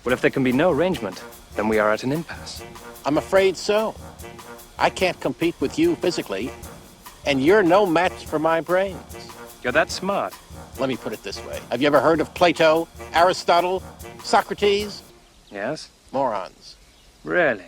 Well, if there can be no arrangement, then we are at an impasse. I'm afraid so. I can't compete with you physically, and you're no match for my brains. You're that smart. Let me put it this way. Have you ever heard of Plato, Aristotle, Socrates? Yes? Morons. Really?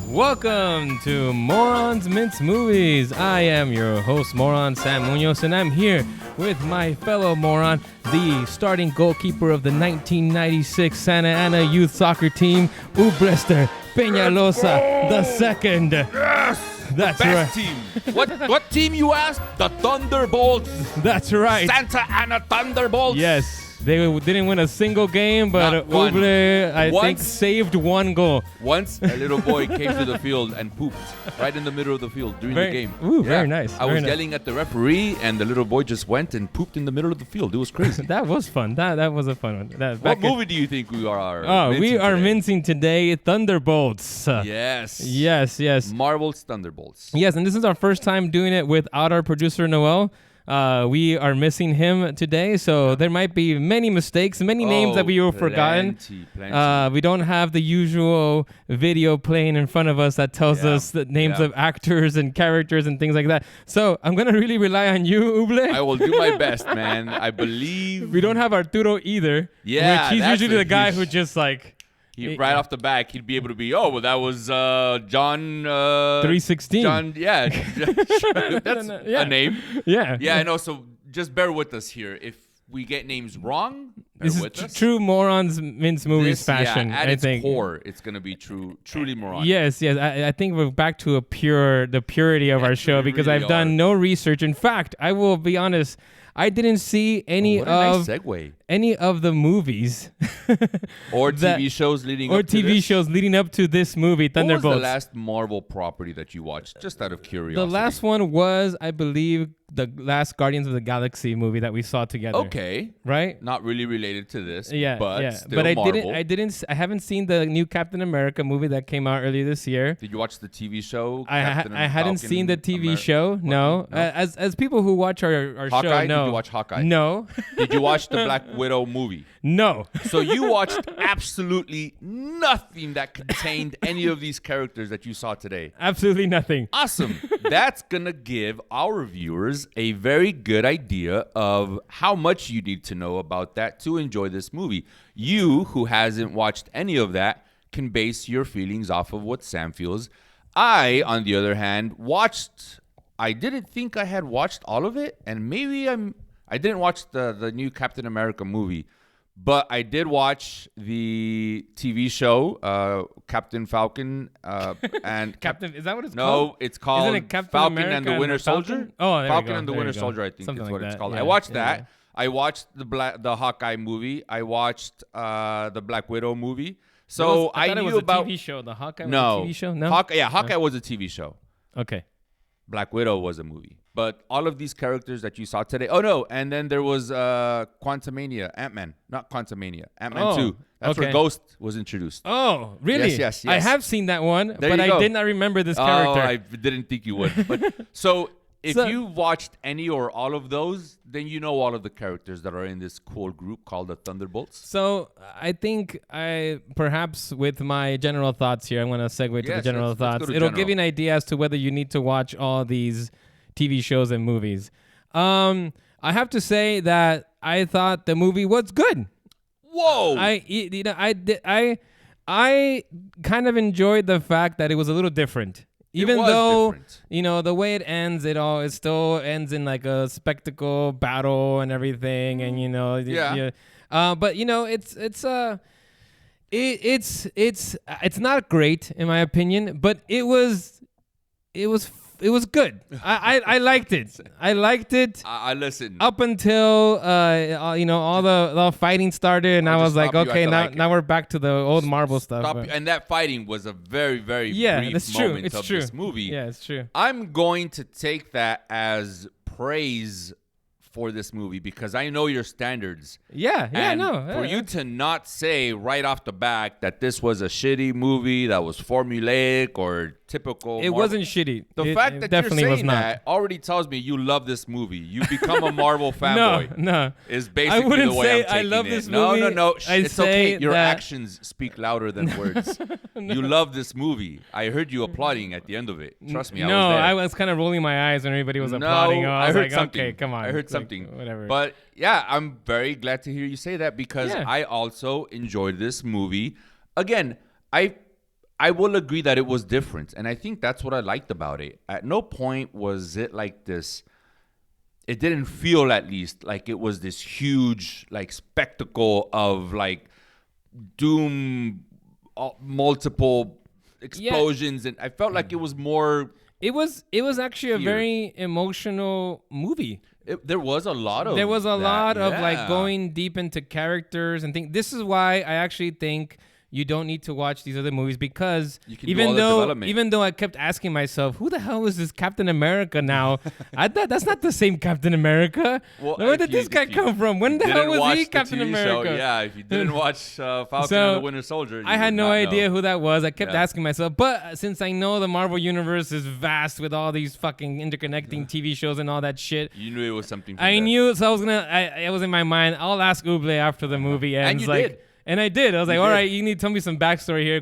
Welcome to Morons Mince Movies. I am your host, Moron Sam Munoz, and I'm here with my fellow moron, the starting goalkeeper of the 1996 Santa Ana youth soccer team, Ublester Peñalosa II. Yes! That's Best right. team. What team you asked? The Thunderbolts. That's right. Santa Ana Thunderbolts. Yes. They didn't win a single game, but Uble, I think, saved one goal. Once a little boy came to the field and pooped right in the middle of the field during the game. Ooh, very nice. I was yelling at the referee, and the little boy just went and pooped in the middle of the field. It was crazy. That was fun. That was a fun one. What movie do you think we are we are today? mincing today Thunderbolts. Yes. Yes. Marvel's Thunderbolts. Yes, and this is our first time doing it without our producer, Noel. We are missing him today, so there might be many mistakes, many names that we have forgotten. Plenty. We don't have the usual video playing in front of us that tells us the names of actors and characters and things like that. So I'm going to really rely on you, Uble. I will do my best, man. I believe. We don't have Arturo either. Yeah, which he's that's usually a the guy huge- who just like... Right off the back, he'd be able to be, that was John... 316. John, yeah. That's a name. Yeah. Yeah, I know. So just bear with us here. If we get names wrong, bear This with is us. true Morons Mince Movies fashion, At I its think. core, it's going to be truly moronic. Yes. I think we're back to the purity of our show because really I've done are. no research. In fact, I will be honest, I didn't see any What a nice segue. any of the movies Or TV shows leading or up to TV this. shows leading up to this movie, What Thunderbolts. was the last Marvel property that you watched, just out of curiosity? The last one was, I believe, the last Guardians of the Galaxy movie that we saw together. Okay. Right? Not really related to this, Yeah, but still but I Marvel. I haven't seen the new Captain America movie that came out earlier this year. Did you watch the TV show? I hadn't Falcon seen the TV Amer- show. No. No? As people who watch our Hawkeye? show know. Did you watch Hawkeye? No. Did you watch the Black Widow movie? No. So you watched absolutely nothing that contained any of these characters that you saw today. Absolutely nothing. Awesome. That's going to give our viewers a very good idea of how much you need to know about that to enjoy this movie. You, who hasn't watched any of that, can base your feelings off of what Sam feels. I, on the other hand, I didn't think I had watched all of it, and maybe I didn't watch the new Captain America movie. But I did watch the TV show, Captain Falcon, and Captain, is that what it's called? No, it's called Isn't it Captain Falcon America and the Winter Falcon? Soldier. Oh, there we Falcon go, and the there Winter you go. Soldier, I think Something is what like it's that, called. yeah, I watched that. yeah. I watched the Hawkeye movie. I watched the Black Widow movie. So I thought it was knew a about TV show. The Hawkeye was no a TV show? No? Hawkeye was a TV show. Okay. Black Widow was a movie. But all of these characters that you saw today. Oh, no. And then there was Quantumania. Ant-Man. Not Quantumania. Ant-Man 2. That's where Ghost was introduced. Oh, really? Yes. I have seen that one, There but you I go. did not remember this character. Oh, I didn't think you would. But so if So- you watched any or all of those, then you know all of the characters that are in this cool group called the Thunderbolts. So I think perhaps with my general thoughts here, I'm going to segue to the Yes, general let's go thoughts. to It'll general. give you an idea as to whether you need to watch all these TV shows and movies. I have to say that I thought the movie was good. Whoa! I kind of enjoyed the fact that it was a little different. Even was though, different. the way it ends, it still ends in like a spectacle battle and everything. And, but, it's not great in my opinion, but it was good. I liked it. I listened. Up until all the fighting started, and I was like, stop you. I okay, feel like now we're back to the old Marvel stuff. Stop but- you. And that fighting was a very, very Yeah, brief that's true. moment It's of true. this movie. Yeah, it's true. I'm going to take that as praise for this movie because I know your standards. Yeah, And no. for you to not say right off the bat that this was a shitty movie that was formulaic or typical. It wasn't shitty. The fact that definitely you're was saying not. that already tells me you love this movie. You become a Marvel fanboy. No. Is basically I wouldn't the way say I'm taking I love it. this No. movie. I'd It's okay. say Your that- actions speak louder than words. You love this movie. I heard you applauding at the end of it. Trust me, No, I was there. was kind of rolling my eyes when everybody was No, applauding. I was heard like, something. okay, come on. I heard It's like, something. whatever. But yeah, I'm very glad to hear you say that because Yeah. I also enjoyed this movie. Again, I will agree that it was different, and I think that's what I liked about it. At no point was it like this. It didn't feel, at least, like it was this huge like spectacle of like doom, multiple explosions, and I felt like it was more. It was actually a Fear. very emotional movie. There was a lot of. There was a that, lot of like yeah. going deep into characters and things. This is why I actually think you don't need to watch these other movies because You can do all the development. even though I kept asking myself, who the hell is this Captain America now? I thought that's not the same Captain America. Well, Where if did you- this guy if you come from? When the hell didn't was watch he the Captain TV show, America? yeah, if you didn't watch Falcon So, and the Winter Soldier, you I had would no not idea know. who that was. I kept Yeah. asking myself, but since I know the Marvel universe is vast with all these fucking interconnecting TV shows and all that shit, You knew it was something. From I there. knew. So I was gonna. I was in my mind. I'll ask Uble after the movie ends. you like, did. And I did. I was like, You all did. right, you need to tell me some backstory here.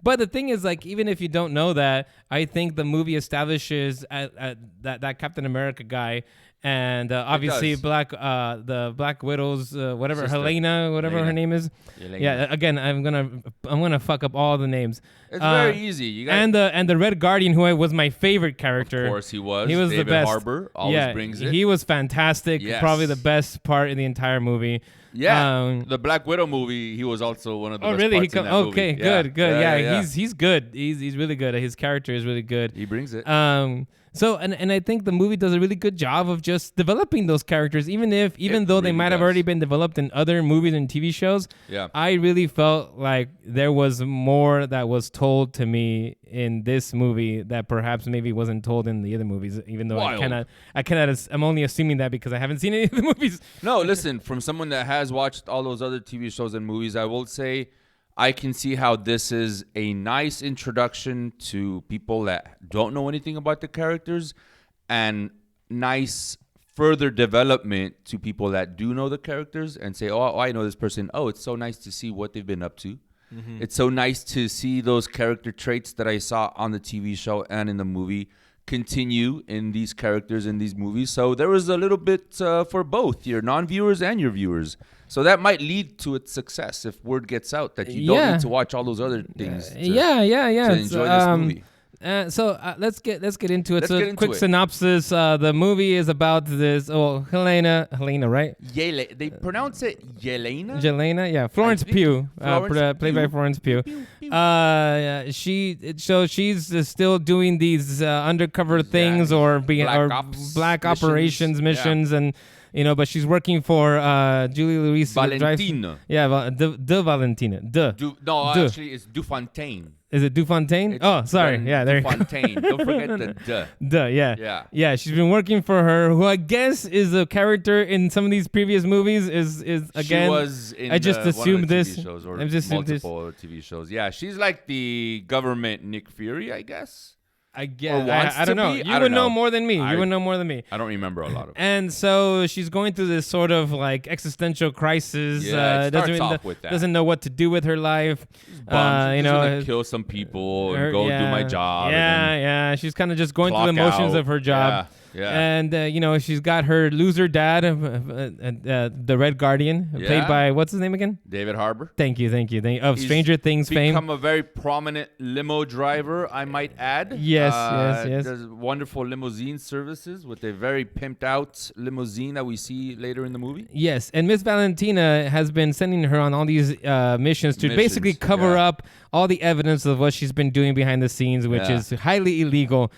But the thing is, like, even if you don't know that, I think the movie establishes that Captain America guy. And obviously, does. the Black Widow's whatever Sister. Helena, whatever her Yelena. name is. Yelena. Yeah, again, I'm gonna fuck up all the names. It's very easy. You got And the Red Guardian, who was my favorite character. Of course, he was. He was David the best. Harbour always yeah, brings it. he was fantastic. Yes. Probably the best part in the entire movie. Yeah, the Black Widow movie. He was also one of the Oh best really? parts in that Okay, movie. Yeah. good. Yeah, he's good. He's really good. His character is really good. He brings it. So and I think the movie does a really good job of just developing those characters, even though they really might have does. already been developed in other movies and TV shows. Yeah. I really felt like there was more that was told to me in this movie that perhaps maybe wasn't told in the other movies. Even though Wild. I'm only assuming that because I haven't seen any of the movies. No, listen, from someone that has watched all those other TV shows and movies, I will say I can see how this is a nice introduction to people that don't know anything about the characters and nice further development to people that do know the characters and say, oh, I know this person. Oh, it's so nice to see what they've been up to. It's so nice to see those character traits that I saw on the TV show and in the movie continue in these characters in these movies. So there was a little bit for both your non-viewers and your viewers. So that might lead to its success if word gets out that you don't Yeah. need to watch all those other things. To Yeah. To It's, enjoy this movie. So let's get into it. Let's So get into quick it. synopsis. The movie is about this. Oh, Helena, right? They pronounce it Yelena. Jelena, yeah, Florence think Pugh, Florence played by Pugh. Florence Pugh. She's still doing these undercover things or Black ops black missions. operations missions, and but she's working for Julie Louise Valentina. Yeah, De Valentina. Actually, it's Dufontaine. Is it Dufontaine? It's Oh, sorry. Dun- Yeah, there you go. Dufontaine. Don't forget the duh. Yeah. Yeah. She's been working for her, who I guess is a character in some of these previous movies. Is again? She was in I just one of the assumed TV this. shows or I just assumed this. multiple TV shows. Yeah, she's like the government Nick Fury, I guess. I guess. wants I don't to know. be? You I would don't know know. more than me. I- You would know more than me. I don't remember a lot of it. And so she's going through this sort of like existential crisis. Yeah, it starts off with that. Doesn't know what to do with her life. Bummed. She's just gonna kill some people and go do my job. and Yeah. She's kind of just going through the clock motions out. of her job. Yeah. And she's got her loser dad, the Red Guardian, played Yeah. by what's his name again? David Harbour. Thank you. Of He's Stranger Things fame. Become a very prominent limo driver, I might add. Yes. Does wonderful limousine services with a very pimped out limousine that we see later in the movie. Yes, and Miss Valentina has been sending her on all these missions to basically Missions, cover yeah. up all the evidence of what she's been doing behind the scenes, which Yeah. is highly illegal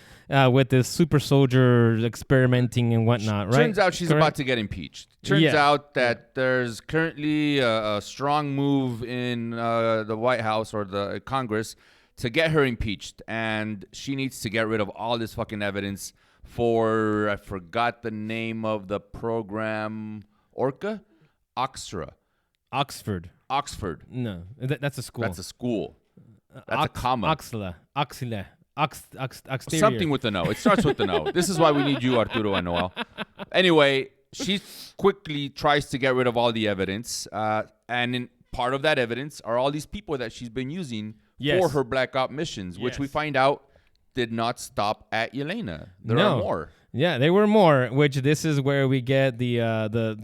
with this super soldier experimenting and whatnot, right? Turns out she's Correct? about to get impeached. Turns Yeah. out that there's currently a strong move in the White House or the Congress to get her impeached, and she needs to get rid of all this fucking evidence for, I forgot the name of the program, Orca? Oxford. Oxford. No, that's a school. That's a school. That's a comma. Oxila. Exterior. Something with an O. It starts with an O. This is why we need you, Arturo and Noel. Anyway, she quickly tries to get rid of all the evidence. And in part of that evidence are all these people that she's been using for her Black Op missions, which we find out did not stop at Yelena. There are more. Yeah, there were more, which this is where we get the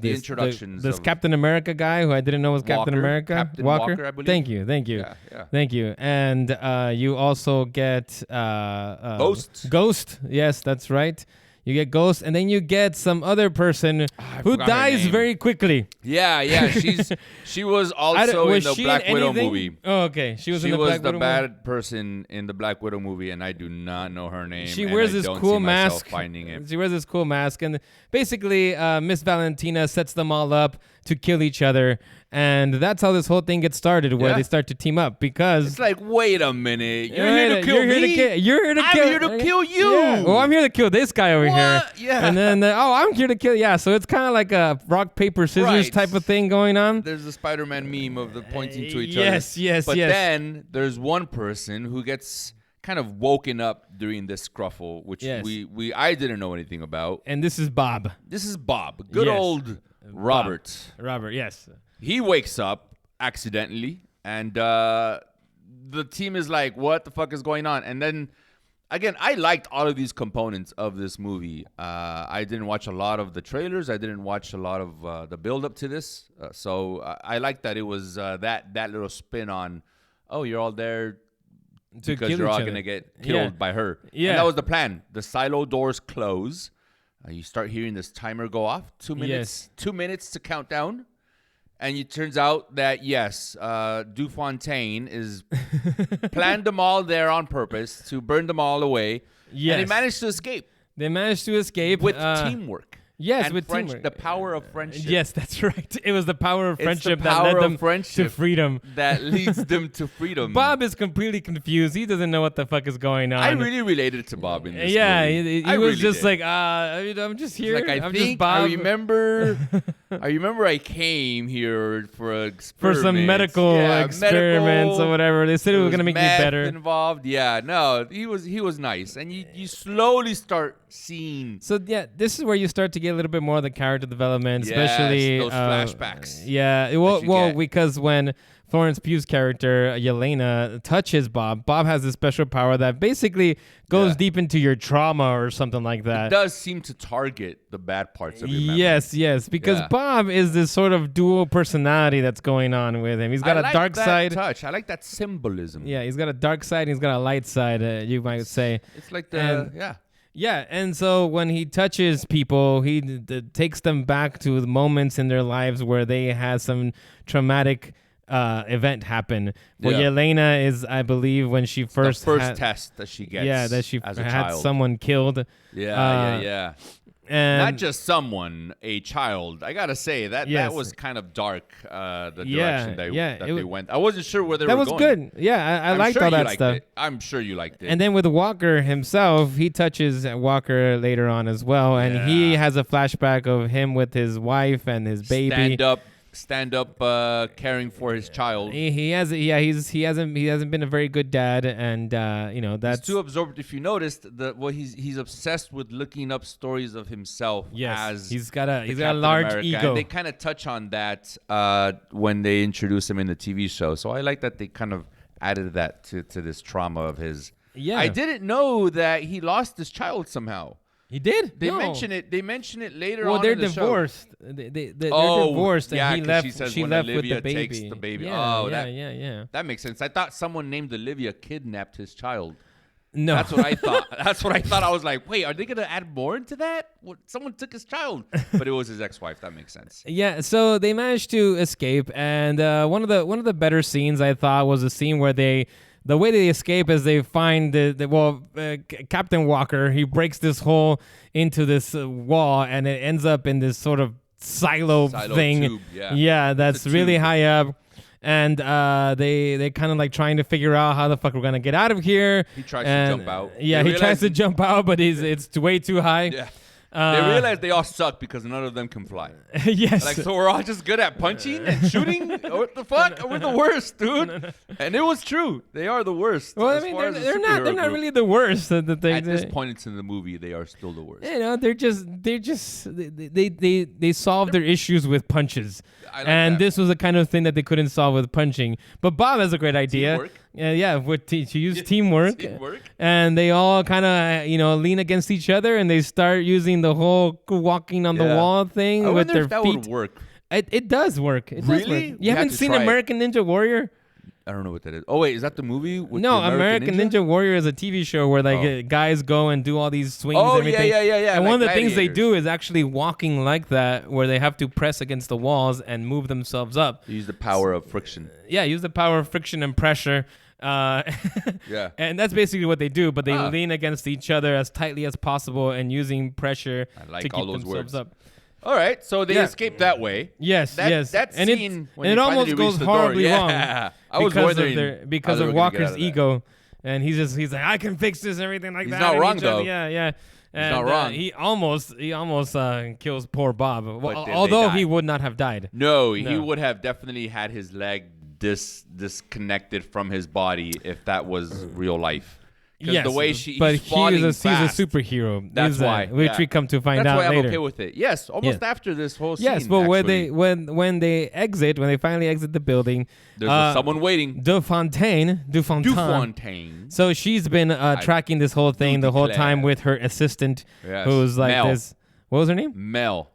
introductions. This Captain America guy who I didn't know was Captain America. Captain Walker, I believe. Thank you. Yeah. Thank you. And you also get Ghost. Ghost, yes, that's right. You get Ghost, and then you get some other person who dies very quickly. Yeah. She was also in the Black Widow movie. Oh, okay. She was in the Black Widow movie. bad person in the Black Widow movie, and I do not know her name. She wears this cool mask. Finding it. She wears this cool mask, and basically, Miss Valentina sets them all up to kill each other, and that's how this whole thing gets started, where they start to team up because it's like, wait a minute, you're here to kill me. You're here to I'm kill. here to kill you. Yeah. Well, I'm here to kill this guy over here. Yeah. And then I'm here to kill. Yeah. So it's kind of like a rock paper scissors type of thing going on. There's the Spider-Man meme of the pointing to each yes, other. Yes. But then there's one person who gets kind of woken up during this scruffle, which I didn't know anything about. And this is Bob. This is Bob. Good old Robert. Robert, yes. He wakes up accidentally, and the team is like, what the fuck is going on? And then, again, I liked all of these components of this movie. I didn't watch a lot of the trailers. I didn't watch a lot of the build-up to this. So I liked that it was that little spin on, oh, you're all there because you're all going to get killed by her. Yeah. And that was the plan. The silo doors close. You start hearing this timer go off. 2 minutes. 2 minutes to count down. And it turns out that, yes, Dufontaine is planned them all there on purpose to burn them all away. Yes. And they managed to escape. With teamwork. Yes, and with teamwork. The power of friendship. Yes, that's right. It was the power of friendship that led them to freedom. That leads them to freedom. Bob is completely confused. He doesn't know what the fuck is going on. I really related to Bob in this movie. He was just like, I'm just here. Like, I'm just Bob. I remember I came here for some medical experiments or whatever. They said it was going to make me better. Involved. Yeah, no, he was nice. And you slowly start seeing. So, this is where you start to get a little bit more of the character development, especially those flashbacks. Yeah, well, because when Florence Pugh's character Yelena touches Bob has this special power that basically goes deep into your trauma or something like that. It does seem to target the bad parts of your memory. Yes, because Bob is this sort of dual personality that's going on with him. He's got a dark side. Touch. I like that symbolism. Yeah, he's got a dark side and he's got a light side, you might say. It's like Yeah, and so when he touches people, he takes them back to the moments in their lives where they had some traumatic event happen. Well, Yelena is, I believe, when she first test that she gets. Yeah, that she as a had child. someone killed. Yeah. And not just someone, a child. I gotta say that was kind of dark. The direction they went. I wasn't sure where they were going. That was good. Yeah, I liked all that stuff. I'm sure you liked it. And then with Walker himself, he touches Walker later on as well, and he has a flashback of him with his wife and his baby. Stand up, caring for his child. He hasn't been a very good dad, and that's he's too absorbed. If you noticed, he's obsessed with looking up stories of himself. Yes, he's got a large America. ego. And they kind of touch on that when they introduce him in the TV show. So I like that they kind of added that to this trauma of his. Yeah, I didn't know that he lost his child somehow. He did? They mention it. They mention it later on. Well, they're in the divorced. Show. They're divorced, and he left. She left with the baby. Takes the baby. Yeah. That makes sense. I thought someone named Olivia kidnapped his child. No, that's what I thought. I was like, wait, are they gonna add more into that? Someone took his child, but it was his ex-wife. That makes sense. Yeah. So they managed to escape, and one of the better scenes I thought was a scene where the way they escape is they find Captain Walker. He breaks this hole into this wall, and it ends up in this sort of silo thing. Tube, that's really high up. and they kind of like trying to figure out how the fuck we're gonna get out of here. He tries to jump out. Yeah, he tries to jump out, but it's way too high. Yeah. They realize they all suck because none of them can fly. Yes. Like, so we're all just good at punching and shooting? What the fuck? We're the worst, dude. No. And it was true. They are the worst. Well, I as mean, far as a they're not superhero really the worst. At this point in the movie, they are still the worst. You know, they solve their issues with punches. And this was the kind of thing that they couldn't solve with punching. But Bob has a great idea. Teamwork. To use teamwork. And they all kind of, lean against each other and they start using the whole walking on the wall thing with their feet. That would work. It does work. Really? You haven't seen American Ninja Warrior? I don't know what that is. Oh, wait, is that the movie? With No, the American Ninja Warrior is a TV show where guys go and do all these swings and everything. Yeah. And like one of the things they gladiators. do is actually walking like that, where they have to press against the walls and move themselves up. Use the power of friction. Yeah, use the power of friction and pressure. Yeah. And that's basically what they do, but they lean against each other as tightly as possible and using pressure to keep themselves up. All right, so they escaped that way. Yes. That and scene when it they almost finally goes reached the door, horribly wrong. I was wondering because how they of were gonna get Walker's out of that. ego, and he's like, I can fix this and everything like He's that. not and wrong, each other- though. Yeah. And, not wrong. He almost kills poor Bob, But then although they he die. would not have died. No, he would have definitely had his leg disconnected from his body if that was real life. Yes, the way but he's he's falling a fast. superhero. That's why, which we come to find That's out why I'm later. okay with it. Yes, almost after this whole scene. Yes, but actually. when they finally exit the building, There's someone waiting. Dufontaine. Dufontaine. So she's been tracking this whole thing the whole time with her assistant, Yes. who's like Mel. this. What was her name? Mel.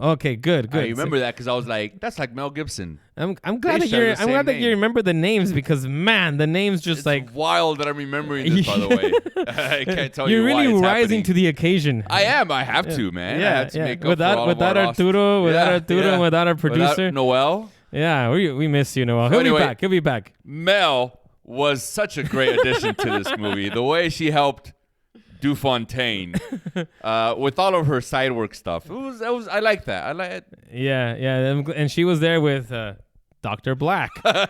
Okay, good. I remember that because I was like, that's like Mel Gibson. I'm glad They share the I'm glad same that you name. remember the names because man, the names just It's like wild that I'm remembering this, by the way. I can't tell you're you why really it's rising happening. to the occasion. I am. I have to, man. I have to make up without for all of our lost- Arturo, and without our Without producer. Noel. Yeah, we miss you, Noel. So He'll anyway, be back. He'll be back. Mel was such a great addition to this movie. The way she helped Dufontaine with all of her side work stuff. I like that. I like it. Yeah, and she was there with Dr. Black. No.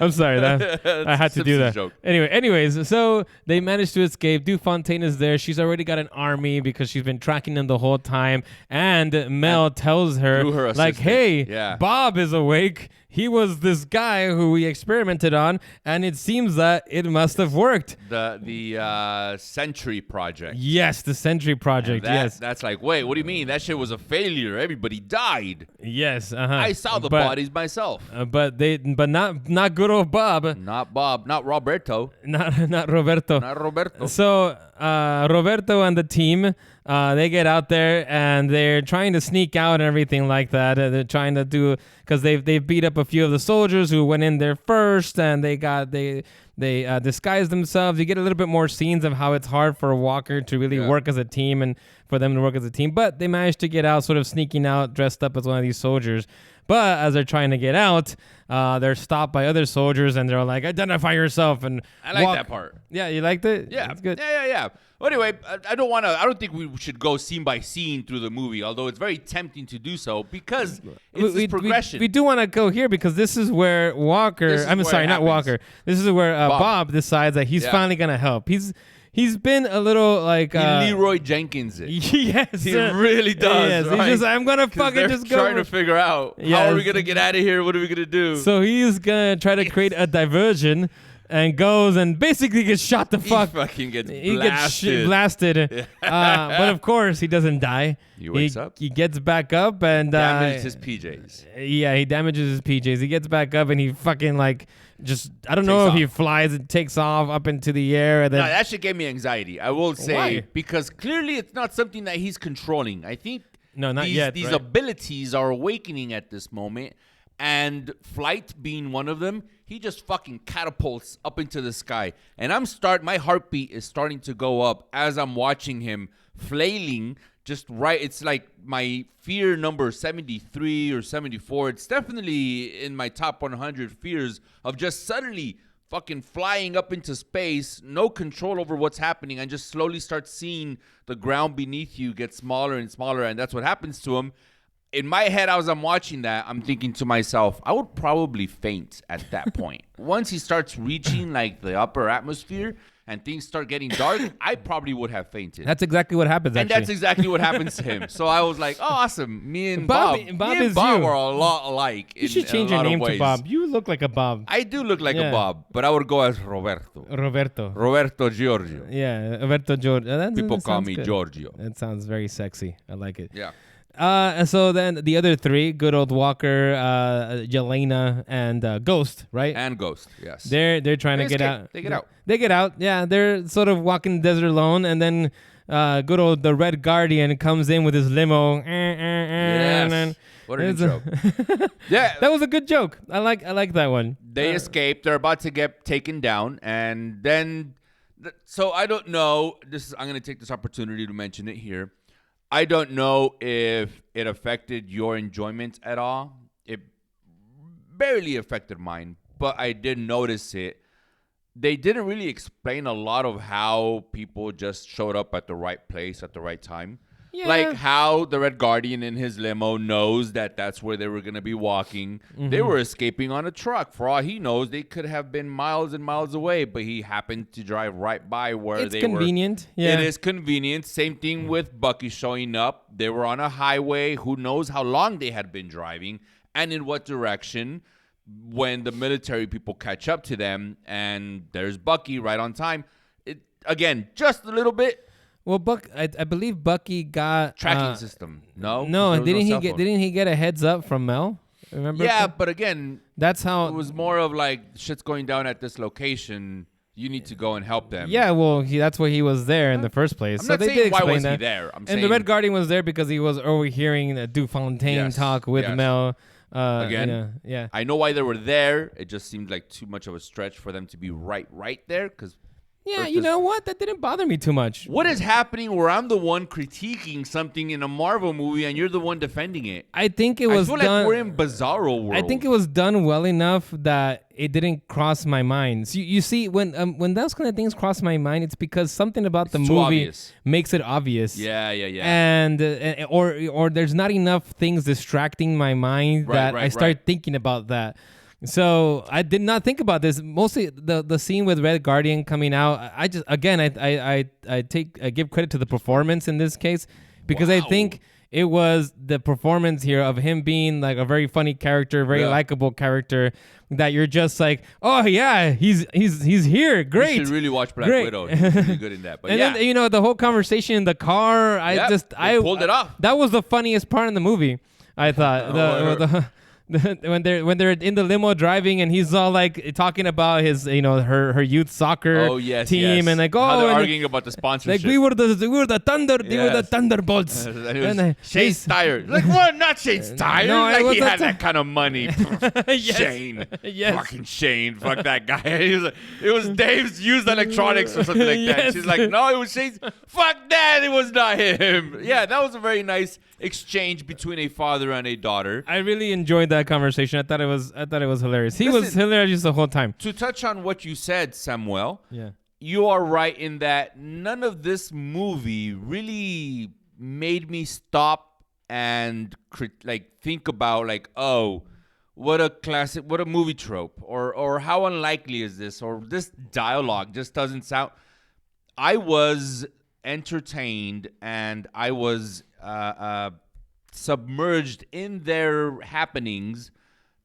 I'm sorry, I had to do that. Joke. Anyways, so they managed to escape. Dufontaine is there. She's already got an army because she's been tracking them the whole time. And Mel tells her, through her like, assistant. hey, Yeah. Bob is awake. He was this guy who we experimented on, and it seems that it must have worked. The Sentry project. Yes, the Sentry project. Yes. That's like, wait, what do you mean? That shit was a failure. Everybody died. Yes. I saw the bodies myself. But not good old Bob. Not Bob. Not Roberto. Not Roberto. Not Roberto. So Roberto and the team, they get out there and they're trying to sneak out and everything like that. They're trying to do because they beat up a few of the soldiers who went in there first, and they disguised themselves. You get a little bit more scenes of how it's hard for a Walker to really work as a team and for them to work as a team. But they managed to get out, sort of sneaking out, dressed up as one of these soldiers. But as they're trying to get out, they're stopped by other soldiers, and they're like, "Identify yourself!" And I like that part. Yeah, you liked it? Yeah, That's good. Yeah. Well, anyway, I don't think we should go scene by scene through the movie, although it's very tempting to do so because it's this progression. We do want to go here because this is where Walker. This is I'm where sorry, it not happens. Walker. This is where Bob decides that he's finally gonna help. He's been a little like Leroy Jenkins it. Yes, He really does. Yes, right? he's just I'm gonna 'Cause fucking they're just go. trying to figure out how are we gonna get out of here? What are we gonna do? So he's gonna try to create a diversion and goes and basically gets shot the fuck. He fucking gets He blasted. gets blasted. But of course he doesn't die. He wakes up. He gets back up and Damages his PJs. Yeah, he damages his PJs. He gets back up and he fucking like just I don't know if he flies and takes off up into the air and then No, that shit gave me anxiety. I will say Why? because clearly it's not something that he's controlling. I think No, not these, yet, These right? abilities are awakening at this moment, and flight being one of them, he just fucking catapults up into the sky. And my heartbeat is starting to go up as I'm watching him flailing just right. It's like my fear number 73 or 74. It's definitely in my top 100 fears of just suddenly fucking flying up into space, no control over what's happening, and just slowly start seeing the ground beneath you get smaller and smaller, and that's what happens to him. in my head, as I'm watching that, I'm thinking to myself, I would probably faint at that point. Once he starts reaching like the upper atmosphere and things start getting dark, I probably would have fainted. That's exactly what happens, And actually. that's exactly what happens to him. So I was like, oh, awesome. Me and Bob Bob is Bob you. are a lot alike. You should change your name to Bob. You look like a Bob. I do look like Yeah. a Bob, but I would go as Roberto. Roberto Giorgio. Yeah, Roberto Giorgio. People call sounds me good. Giorgio. That sounds very sexy. I like it. Yeah. And so then the other three, good old Walker, Yelena, and Ghost, right? And Ghost, yes. They're trying They to get escape. out. They get out. They get out. Yeah, they're sort of walking the desert alone, and then good old the Red Guardian comes in with his limo. And then What an it's intro. Yeah. that was a good joke. I like that one. They escape. They're about to get taken down. And then, so I don't know. I'm going to take this opportunity to mention it here. I don't know if it affected your enjoyment at all. It barely affected mine, but I did notice it. They didn't really explain a lot of how people just showed up at the right place at the right time. Yeah. Like how the Red Guardian in his limo knows that that's where they were going to be walking. Mm-hmm. They were escaping on a truck. For all he knows, they could have been miles and miles away, but he happened to drive right by where It's they convenient. were. Yeah. It is convenient. Same thing with Bucky showing up. They were on a highway. Who knows how long they had been driving and in what direction when the military people catch up to them. And there's Bucky right on time. Again, just a little bit. Well, I believe Bucky got Tracking system. No, No, there was didn't cell he get? phone. Didn't he get a heads up from Mel? Remember? Yeah, but again, That's how it was more of like shit's going down at this location. You need to go and help them. Yeah, well, that's why he was there in the first place. I'm so not they saying did why explain was that. he there. I'm And saying the Red Guardian was there because he was overhearing Dufontaine Yes, talk with yes. Mel. Again, yeah. I know why they were there. It just seemed like too much of a stretch for them to be right there. Because Yeah, you know what? That didn't bother me too much. what is happening where I'm the one critiquing something in a Marvel movie and you're the one defending it? I think it was I feel done. like we're in Bizarro world. I think it was done well enough that it didn't cross my mind. So you see, when those kind of things cross my mind, it's because something about the It's too movie obvious. makes it obvious. Yeah. And or there's not enough things distracting my mind that I start thinking about that. So I did not think about this. Mostly the scene with Red Guardian coming out. I just again I give credit to the performance in this case because I think it was the performance here of him being like a very funny character, very likable character that you're just like, oh yeah, he's here, great. You should really watch Black Great. Widow. He's really good in that. But And yeah, then the whole conversation in the car, they pulled it off. That was the funniest part in the movie. I thought when they're in the limo driving and he's all like talking about his her youth soccer team and like how they're and arguing about the sponsorship. like we were the Thunder, they were the Yes. Thunderbolts. And it was Shane he's- Steyer. Like, what? Not Shane Steyer. No, it like, was he a had t- that kind of money. Yes. Shane. Yes. Fucking Shane. Fuck that guy. It was Dave's used electronics or something like that. Yes. She's like, no, it was Shane's. Fuck that. It was not him. Yeah, that was a very nice exchange between a father and a daughter. I really enjoyed that conversation. I thought it was hilarious. He was Listen, hilarious the whole time. To touch on what you said, Samuel, Yeah. you are right in that none of this movie really made me stop and think about what a movie trope or how unlikely is this or this dialogue just doesn't sound. I was entertained and I was submerged in their happenings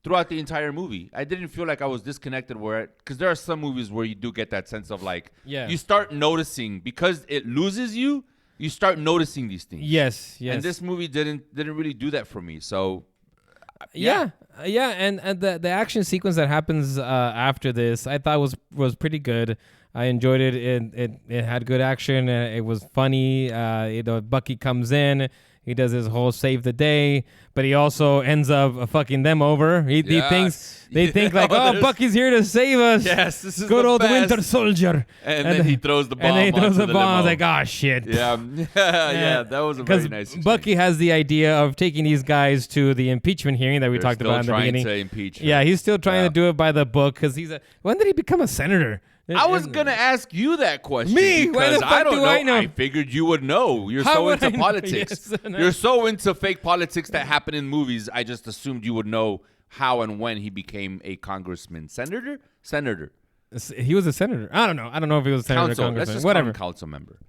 throughout the entire movie. I didn't feel like I was disconnected because there are some movies where you do get that sense of you start noticing because it loses you start noticing these things. Yes. And this movie didn't really do that for me. So Yeah, and the action sequence that happens after this, I thought was pretty good. I enjoyed it. It had good action. It was funny. Bucky comes in. He does his whole save the day, but he also ends up fucking them over. He thinks they think like, oh, Bucky's here to save us. Yes, this is good the old best. Winter Soldier. And then he throws the bomb. And then he throws onto the bomb. I was limo. like, oh shit. Yeah, that was a very nice exchange. Bucky has the idea of taking these guys to the impeachment hearing that we talked about in the beginning. To impeach him. Yeah, he's still trying to do it by the book because when did he become a senator? I was gonna ask you that question. Me? Why the because fuck I don't do know. I know? I figured you would know. You're How so would into I know? politics. Yes, and I- You're so into fake politics that happen in movies. I just assumed you would know how and when he became a congressman, senator, He was a senator. I don't know. I don't know if he was a senator or council. Let's congressman. just Whatever. call him council member.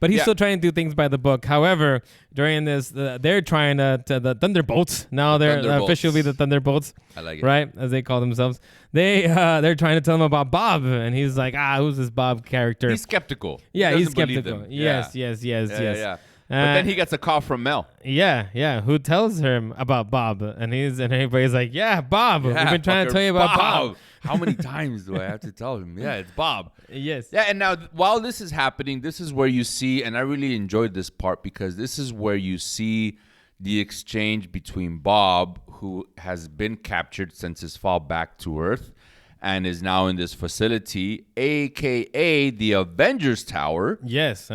But he's Yeah. still trying to do things by the book. However, during this, they're trying to the Thunderbolts. Now they're Thunderbolts. officially the Thunderbolts, I like it. right? As they call themselves. They're trying to tell him about Bob, and he's like, who's this Bob character? He's skeptical. Yeah, He he's doesn't believe skeptical. them. Yes, Yeah. yes. Yeah. But then he gets a call from Mel. Yeah. Who tells him about Bob? And everybody's like, yeah, Bob. We've Yeah, been trying to fucker, tell you about Bob. How many times do I have to tell him? Yeah, it's Bob. Yes. Yeah, and now while this is happening, this is where you see, and I really enjoyed this part because this is where you see the exchange between Bob, who has been captured since his fall back to Earth and is now in this facility, aka the Avengers Tower, Yes.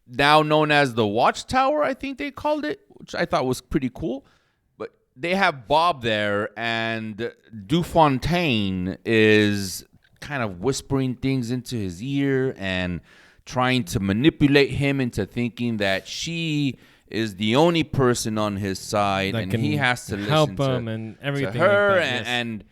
now known as the Watchtower, I think they called it, which I thought was pretty cool. But they have Bob there, and Dufontaine is kind of whispering things into his ear and trying to manipulate him into thinking that she is the only person on his side, That and can he has to help listen him and everything to like her, that, yes. and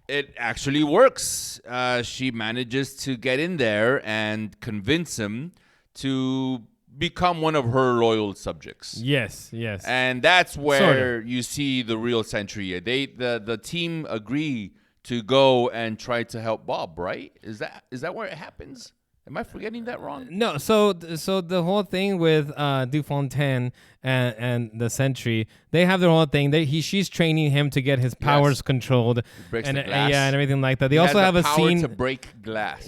it actually works. She manages to get in there and convince him to become one of her loyal subjects. Yes. And that's where Sort you see the real Sentry. The team agree to go and try to help Bob, right? Is that where it happens? Am I forgetting that wrong? No, so the whole thing with Dufontaine and the Sentry, they have their own thing. She's training him to get his powers controlled, breaks and the glass. yeah, and everything like that. They He also has have the a power scene. to break glass.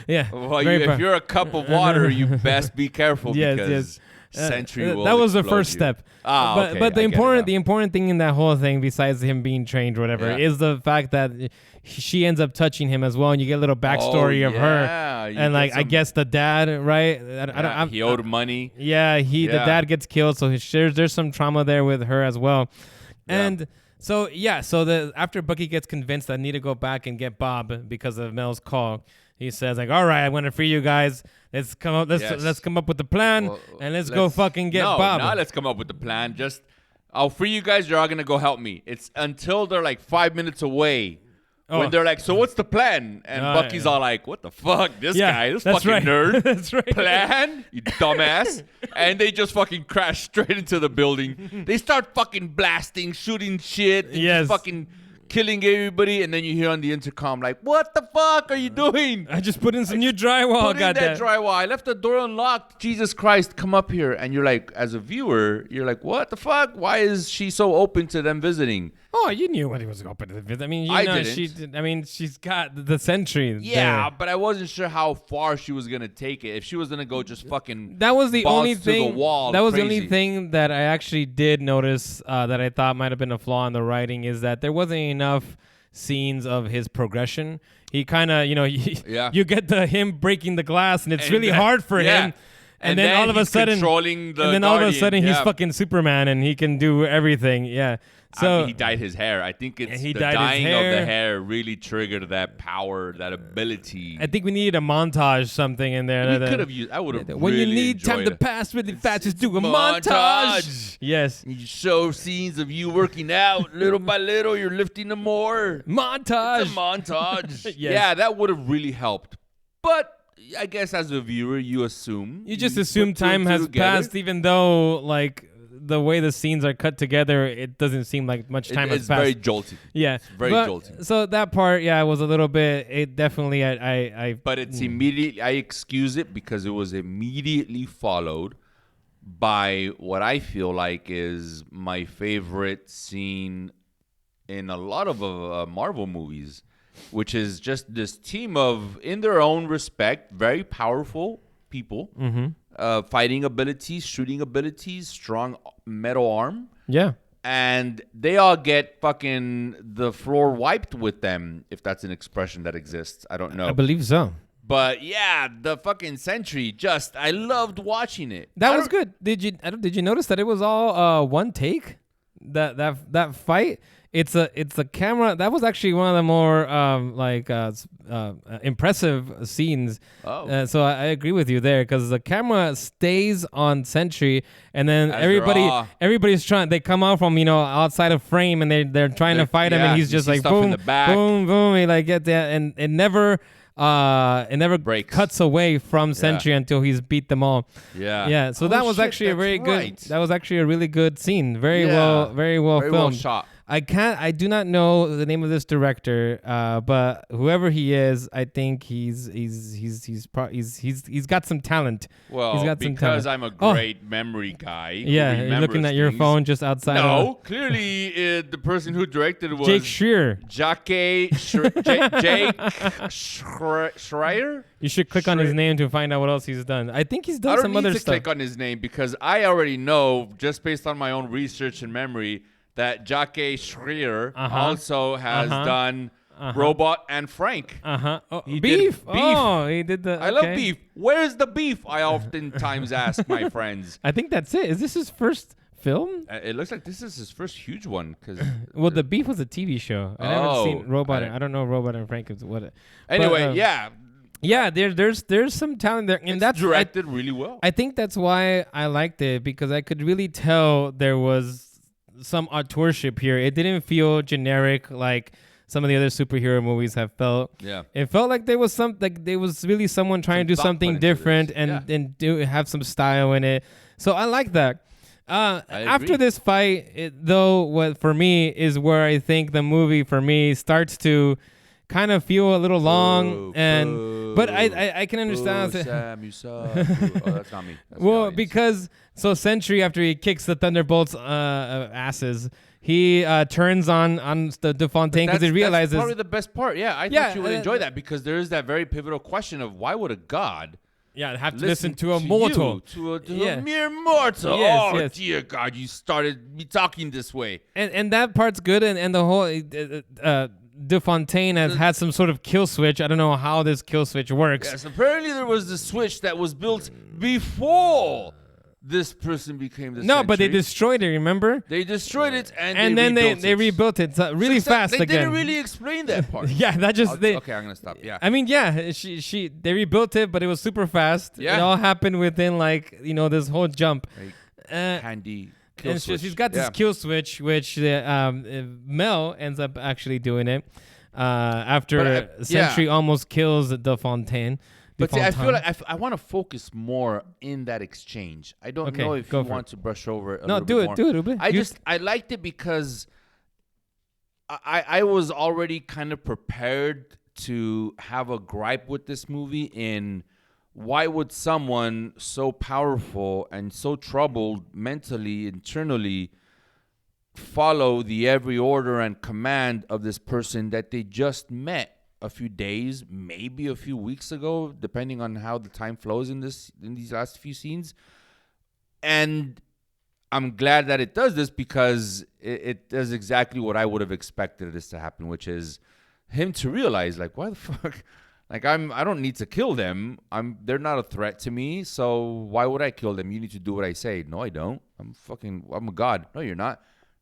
Yeah, Well, very if you're a cup of water, you best be careful Yes, because yes. Sentry will that was the explode first you. step. Okay, but the I get it important thing in that whole thing, besides him being trained or whatever, Yeah. is the fact that she ends up touching him as well, and you get a little backstory of yeah, her, you and get like I some- guess the dad, right? He owed money. Yeah, the Yeah. dad gets killed, so there's some trauma there with her as well, and. So after Bucky gets convinced that I need to go back and get Bob because of Mel's call, he says like, "All right, I'm gonna free you guys. Let's come up. Yes. Let's come up with the plan, Well, and let's go fucking get Bob." No, let's come up with the plan. Just I'll free you guys. You're all gonna go help me. It's until they're like 5 minutes away. Oh. When they're like, so what's the plan? And Bucky's all like, what the fuck? This guy, this that's fucking right. nerd. That's right. Plan? You dumbass. And they just fucking crash straight into the building. They start fucking blasting, shooting shit, and Yes. just fucking killing everybody. And then you hear on the intercom like, what the fuck are you doing? I just put in some new drywall. Put in that Goddamn. drywall. I left the door unlocked. Jesus Christ, come up here. And you're like, as a viewer, you're like, what the fuck? Why is she so open to them visiting? Oh, you knew what he was open to visit. I mean, I know, didn't. I mean, she's got the Sentry. Yeah, there. but I wasn't sure how far she was gonna take it. If she was gonna go just fucking That was the balls only to thing. the wall, that was the crazy. only thing that I actually did notice that I thought might have been a flaw in the writing is that there wasn't enough scenes of his progression. He kind of, Yeah. you get him breaking the glass, and it's And really then- hard for yeah. him. And then all of a he's sudden, controlling the and then all of a Guardian. sudden, he's Yeah. fucking Superman, and he can do everything. Yeah. So he dyed his hair. I think it's he the dyed his dyeing of hair. the hair really triggered that power, that ability. I think we needed a montage, something in there. we that- could have used. I would have. when really you need time to enjoyed it. pass really fast, just do a montage. montage. Yes. You show scenes of you working out little by little. You're lifting them more. Montage. It's a montage. Yes. Yeah, that would have really helped. But I guess as a viewer, you assume. You just put assume two and time two has together. passed, even though like the way the scenes are cut together, it doesn't seem like much time has It's passed. very jolting. Yeah, very but- jolting. So that part, yeah, was a little bit. It definitely, I But it's immediately. I excuse it because it was immediately followed by what I feel like is my favorite scene in a lot of Marvel movies, which is just this team of, in their own respect, very powerful people, fighting abilities, shooting abilities, strong metal arm. yeah. And they all get fucking the floor wiped with them, if that's an expression that exists. I don't know. I believe so. But yeah, the fucking Sentry, I loved watching it. That I was don't- good. Did you notice that it was all one take? That fight. it's a camera that was actually one of the more impressive scenes. Oh. So I agree with you there because the camera stays on Sentry, and then As they're all- everybody's trying. They come out from outside of frame, and they're trying to fight him, yeah, and he's you just see like stuff in boom, the back. boom, boom. He like get that, and it never Breaks. cuts away from Sentry until he's beat them all. Yeah. So Oh, that was shit, actually a that's very right. good. That was actually a really good scene. Very Yeah. very well Very well filmed. shot. I do not know the name of this director, but whoever he is, I think he's got some talent. Well, he's got some because talent. I'm a great memory guy. who Yeah, you're looking at remembers your things. phone just outside. No, clearly the person who directed was Jake Schreier. Jake Schreier. You should click on his Schreier. name to find out what else he's done. I think he's I done don't some need other to stuff. click on his name because I already know, just based on my own research and memory, that Jack Schreier also has done Robot and Frank. Oh, He did beef. Beef. Oh, he did the. I love okay. beef. Where's the beef? I oftentimes ask my friends. I think that's it. Is this his first film? It looks like this is his first huge one. Cause Well, the beef was a TV show. I haven't Oh, seen Robot. I- I don't know Robot and Frank is what. anyway, but, yeah, Yeah, there's some talent there, and it's that's directed really well. I think that's why I liked it because I could really tell there was some auteurship here. It didn't feel generic like some of the other superhero movies have felt. Yeah. It felt like there was really someone trying to do thought put something into different this. and have some style in it. So I like that. After agree. this fight, what for me is where I think the movie for me starts to kind of feel a little long, but I can understand. Sam, you suck. Boo. Oh, that's not me. That's the Well, audience. because Sentry, after he kicks the Thunderbolts asses, he turns on the Fontaine because he realizes. that's probably the best part. Yeah, I Yeah, thought you would enjoy that because there is that very pivotal question of why would a god have to listen to a you, mortal. to a Yeah. mere mortal. Yes, Oh yes. dear God, you started me talking this way. And that part's good, and the whole De Fontaine has had some sort of kill switch. I don't know how this kill switch works. Yes, apparently there was the switch that was built before this person became the No, but they Sentry. destroyed it. Remember? They destroyed it and then they rebuilt it. rebuilt it really fast They again. didn't really explain that part. Yeah, that just Okay, I'm gonna stop. Yeah. I mean, yeah, they rebuilt it, but it was super fast. Yeah. It all happened within this whole jump. Handy kill And switch. she's got this Yeah. kill switch, which Mel ends up actually doing it after But, Sentry almost kills De Fontaine. But see, I feel like I want to focus more in that exchange. I don't Okay, know if go you for want to brush over it a No, little do bit it, more. do it, Ruben. I liked it because I was already kind of prepared to have a gripe with this movie in why would someone so powerful and so troubled mentally, internally, follow the every order and command of this person that they just met a few days, maybe a few weeks ago, depending on how the time flows in these last few scenes. And I'm glad that it does this because it does exactly what I would have expected this to happen, which is him to realize, like, why the fuck? Like, I don't need to kill them. They're not a threat to me, so why would I kill them? You need to do what I say. No, I don't. I'm a god. No, you're not.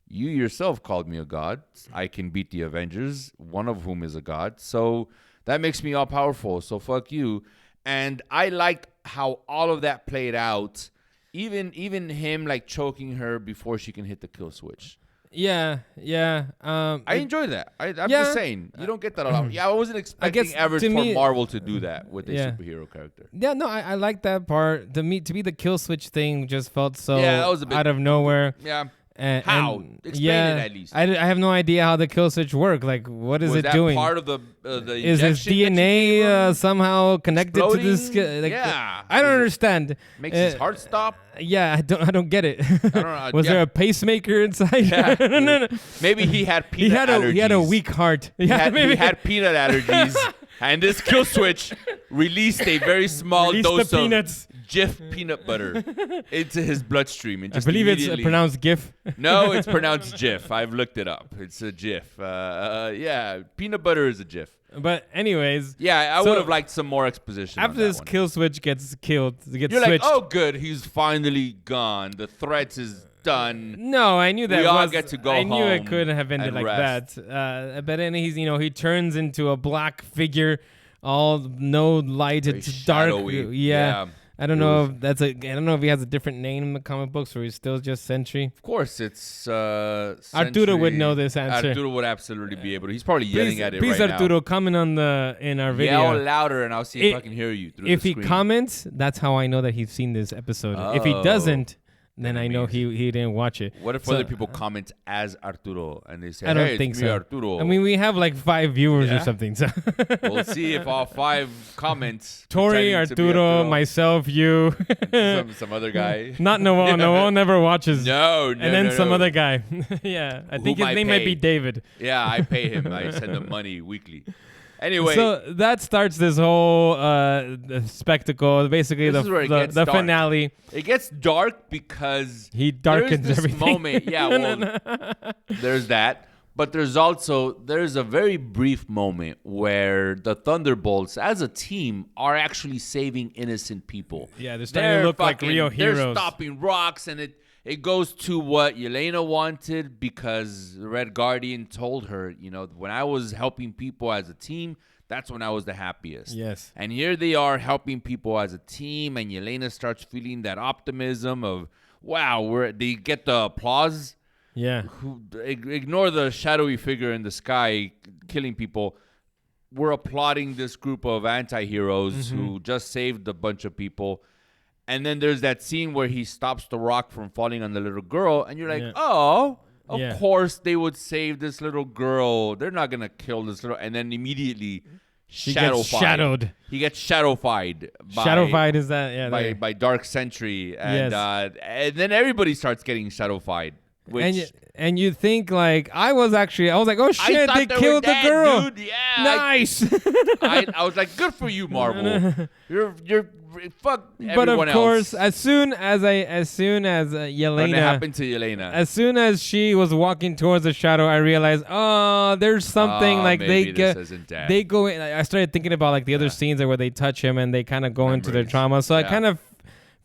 You yourself called me a god. I can beat the Avengers, one of whom is a god. So that makes me all powerful. So fuck you. And I liked how all of that played out. Even him like choking her before she can hit the kill switch. Yeah. I enjoy that. I'm Yeah. just saying you don't get that a lot. Yeah, I wasn't expecting guess ever to for me- Marvel to do that with a Yeah. superhero character. Yeah, no, I like that part. To be the kill switch thing just felt so Yeah, that was a bit- out of nowhere. Yeah. And, How? and- Explain yeah, it at least. I have no idea how the kill switch work. Like, what is Was it that doing? part of the Is his injection that you gave DNA him? somehow connected to this? Exploding? Like, Yeah. I don't understand. Makes his Uh, heart stop? Yeah, I don't get it. don't know. Was Yeah. there a pacemaker inside? Yeah. no. Maybe he had He peanut allergies. had a weak heart. He had maybe. peanut allergies. And this kill switch released a very small Released the dose of peanuts. Jif peanut butter into his bloodstream. And I just believe it's immediately- pronounced GIF. No, it's pronounced Jif. I've looked it up. It's a Jif. Yeah, peanut butter is a Jif. But anyways, Yeah, I So, would have liked some more exposition. after on that this one. kill switch gets You're switched. like, oh, good, he's finally gone. The threat is done. No, I knew that. We all get to go I knew it home couldn't have ended and like rest. that. But then he turns into a black figure, all no light. Very It's dark. shadowy. Yeah. I don't It know was- if that's a. I don't know if he has a different name in the comic books or he's still just Sentry. Of course, it's Arturo would Sentry. know this answer. Arturo would absolutely be able to. He's probably yelling at it please, right Arturo, now. comment in our video. Yell louder, and I'll see if I can hear you through If the he screen. comments, that's how I know that he's seen this episode. If he Oh. doesn't, then Then I it know means- he didn't watch it. What if So- other people comment as Arturo and they say, I don't "Hey, think it's me, so. Arturo"? I mean, we have like 5 viewers or Yeah? something. So we'll see if all 5 comments. Tori, pretending to be Arturo, myself, you, some other guy. not Noel. Noel never watches. No, And then no, some no. other guy. Yeah, I think his I name might be pay. David. Yeah, I pay him. I send him money weekly. Anyway, So that starts this whole spectacle. Basically, This is where it the gets the dark. finale. it gets dark because He darkens there's this everything. moment. Yeah, well, there's that. But there's a very brief moment where the Thunderbolts, as a team, are actually saving innocent people. Yeah, they're starting to look like real They're heroes. stopping rocks, and it goes to what Yelena wanted because the Red Guardian told her, when I was helping people as a team, that's when I was the happiest. Yes. And here they are helping people as a team, and Yelena starts feeling that optimism of, wow, they get the applause. Yeah. Ignore the shadowy figure in the sky killing people. We're applauding this group of anti-heroes who just saved a bunch of people. And then there's that scene where he stops the rock from falling on the little girl. And you're like, Yeah. oh, of Yeah. course they would save this little girl. They're not going to kill this little. And then immediately She gets shadowed. He gets shadowfied. Shadowfied is that? Yeah. there. By Dark Sentry. And, Yes. and then everybody starts getting shadowfied. Which And you think like I was like, oh shit, thought they they were killed the dead, girl. dude. Yeah, Nice. I was like, good for you, Marvel. You're fuck But everyone of course, else. as soon as When it Yelena, happened to Yelena. as soon as she was walking towards the shadow, I realized, oh, there's something like they maybe get. this isn't that. They go in. I started thinking about like the other scenes where they touch him and they kind of go into their Memories. trauma. So I Yeah. kind of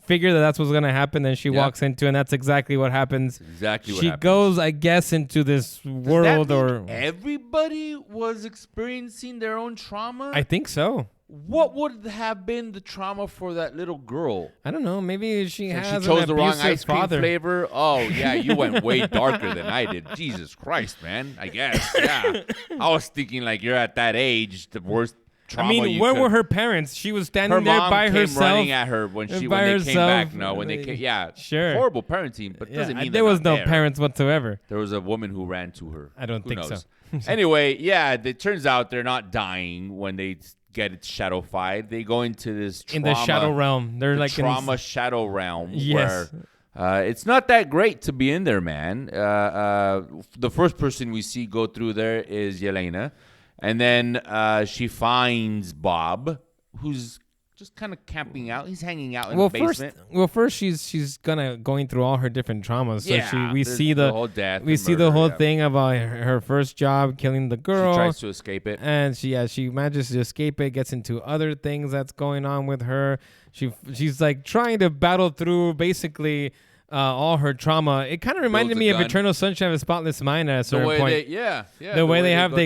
figured that that's what's gonna happen. Then she Yeah. walks into, and that's exactly what happens. exactly what She happened. goes, I guess, into this Does world, that or mean everybody was experiencing their own trauma. I think so. What would have been the trauma for that little girl? I don't know. Maybe she And has she chose an the wrong abusive ice cream father. flavor. Oh yeah, you went way darker than I did. Jesus Christ, man. I guess. Yeah. I was thinking like you're at that age, the worst trauma. I mean, you where could- were her parents? She was standing Her there mom by came herself. running at her when by they came herself. back. No, when they came, yeah, Sure. horrible parenting, but Yeah, doesn't mean there they're was not no there. parents whatsoever. There was a woman who ran to her. I don't Who think so. knows? Anyway, yeah, it turns out they're not dying when they get it shadowfied. They go into this trauma, In the shadow realm, they're the like in- trauma shadow realm. Yes. Where it's not that great to be in there, man. The first person we see go through there is Yelena. And then she finds Bob, who's just kind of camping out. He's hanging out in the basement. First she's going through all her different traumas. So Yeah, we there's see the the whole death we and see the murder, whole yeah. thing about her first job killing the girl. She tries to escape it. And she manages to escape it, gets into other things that's going on with her. She's like trying to battle through basically all her trauma. It kind of reminded Builds a me of gun. Eternal Sunshine of a Spotless Mind at a The certain way point. they, the way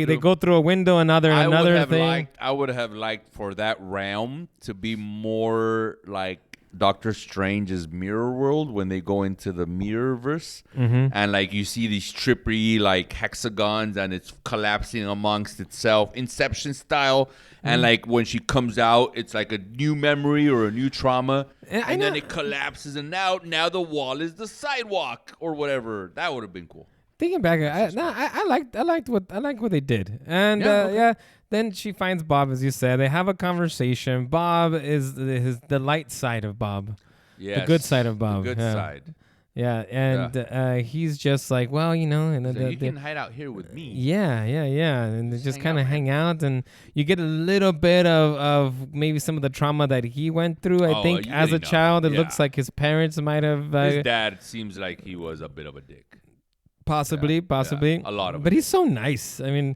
they go through a window, another thing. I would have liked for that realm to be more like Doctor Strange's Mirror World when they go into the Mirrorverse, and like you see these trippery like hexagons and it's collapsing amongst itself, Inception style. And like when she comes out, it's like a new memory or a new trauma, and then it collapses, and now the wall is the sidewalk or whatever. That would have been cool. Thinking back, I liked what they did, and Yeah, okay. yeah. Then she finds Bob, as you said. They have a conversation. Bob is the light side of Bob, Yes. the good side of Bob. The good yeah. side. Yeah, and he's just like, well, and So you can hide out here with me. yeah, and they just hang kind out, of man. hang out, and you get a little bit of maybe some of the trauma that he went through. I Oh, think you as a really know. child, it Yeah. looks like his parents might have His dad seems like he was a bit of a dick. possibly, yeah, a lot of but it. he's so nice. I mean,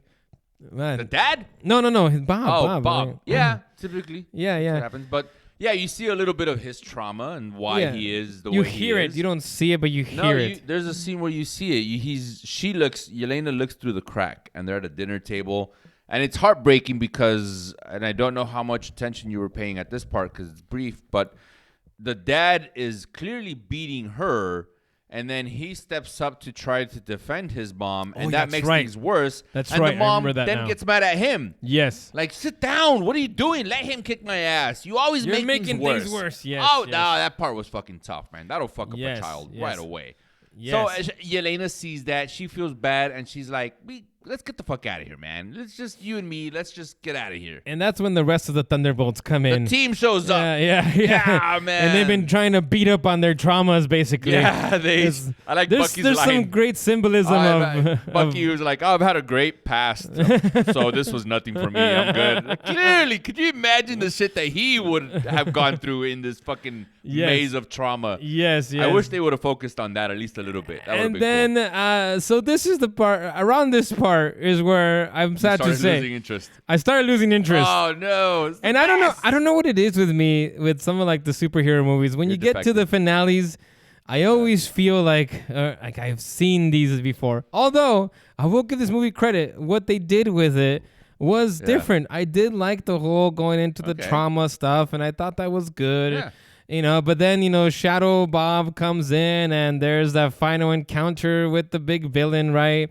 man. The dad? No, his Bob. Bob. like, Yeah, typically. yeah, That yeah. happens. But Yeah, you see a little bit of his trauma and why Yeah. he is the You way he hear it. is. You don't see it, but you hear it. There's a scene where you see it. Yelena looks through the crack, and they're at a dinner table, and it's heartbreaking because, and I don't know how much attention you were paying at this part because it's brief, but the dad is clearly beating her. And then he steps up to try to defend his mom, and that that's makes right. things worse. That's and right. the mom I remember that then now. gets mad at him. Yes. Like, sit down. What are you doing? Let him kick my ass. You always You're make making things things worse. Yes, Oh, yes. no, that part was fucking tough, man. That'll fuck up Yes, a child yes. right away. Yes. So Yelena sees that. She feels bad, and she's like, let's get the fuck out of here, man. Let's just, you and me, let's just get out of here. And that's when the rest of the Thunderbolts come in. The team shows up. Yeah. Yeah, man. And they've been trying to beat up on their traumas, basically. Yeah, I like there's, Bucky's There's line. some great symbolism of Bucky was like, I've had a great past, so this was nothing for me. I'm good. Like, clearly, could you imagine the shit that he would have gone through in this fucking maze of trauma? Yes. I wish they would have focused on that at least a little bit. That And would've been then, cool. so this is the part, around this part is where I'm sad to Started say. losing interest. I started losing interest. Oh no! It's the And I best. don't know what it is with me with some of like the superhero movies. When you get to the finales, I always feel like I've seen these before. Although I will give this movie credit, what they did with it was different. I did like the whole going into the trauma stuff, and I thought that was good. Yeah. You know, but then, Shadow Bob comes in, and there's that final encounter with the big villain, right?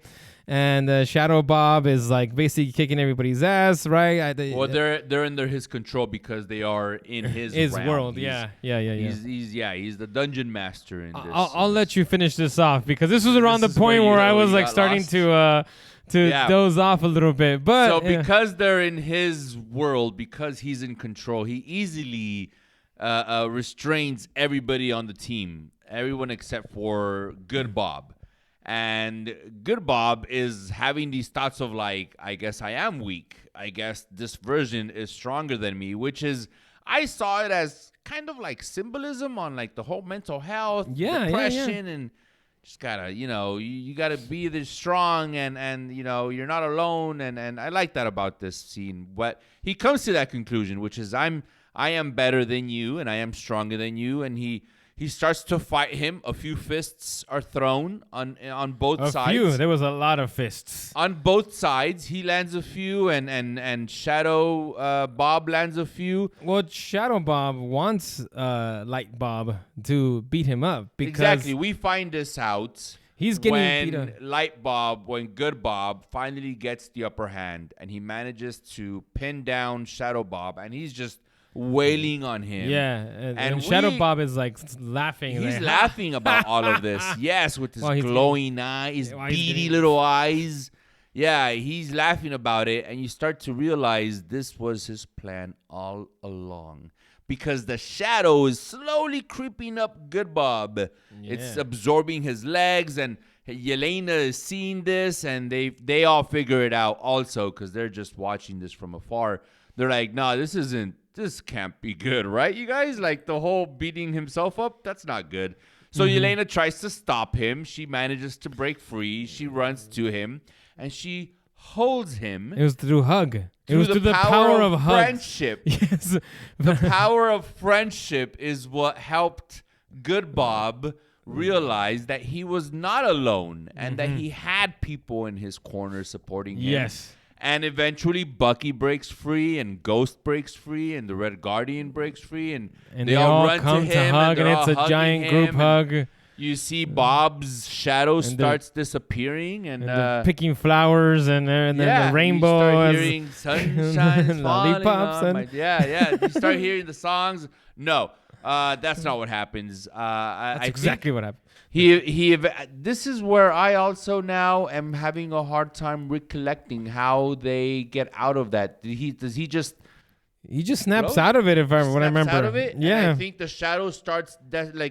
And Shadow Bob is like basically kicking everybody's ass, right? They're under his control because they are in his realm. world. He's- He's the dungeon master in this. I'll let you finish this off because this was around the point where I was like starting to doze off a little bit. But So because they're in his world, because he's in control, he easily restrains everybody on the team, everyone except for Good Bob. And Good Bob is having these thoughts of like, I guess I am weak. I guess this version is stronger than me, which is, I saw it as kind of like symbolism on like the whole mental health, depression, and just gotta, you gotta be this strong and you're not alone. And I like that about this scene. But he comes to that conclusion, which is I am better than you and I am stronger than you. And he starts to fight him. A few fists are thrown on both sides. A few. There was a lot of fists. On both sides, he lands a few, and Shadow Bob lands a few. Well, Shadow Bob wants Light Bob to beat him up because Exactly. We find this out. He's getting beat up. When Good Bob finally gets the upper hand, and he manages to pin down Shadow Bob, and he's just wailing on him. Yeah, and Shadow Bob is like laughing. He's like, laughing about all of this. Yes, with his glowing eyes, beady little eyes. Yeah, he's laughing about it, and you start to realize this was his plan all along. Because the shadow is slowly creeping up Good Bob. Yeah. It's absorbing his legs, and Yelena is seeing this, and they all figure it out also because they're just watching this from afar. They're like, no, this can't be good, right, you guys? Like the whole beating himself up, that's not good. So Yelena tries to stop him. She manages to break free. She runs to him, and she holds him. It was through hug. It was through the power of friendship. Yes. The power of friendship is what helped Good Bob realize that he was not alone and that he had people in his corner supporting him. Yes. And eventually Bucky breaks free, and Ghost breaks free, and the Red Guardian breaks free, and they all run come to him, hug, and and it's a giant group hug. You see Bob's shadow starts disappearing, and picking flowers, and then the rainbow. You start hearing sunshine falling lollipops on my... Yeah. You start hearing the songs. No, that's not what happens. That's exactly what happened. This is where I also now am having a hard time recollecting how they get out of that. Does he just snaps out of it, what I remember. Out of it? Yeah. And I think the shadow starts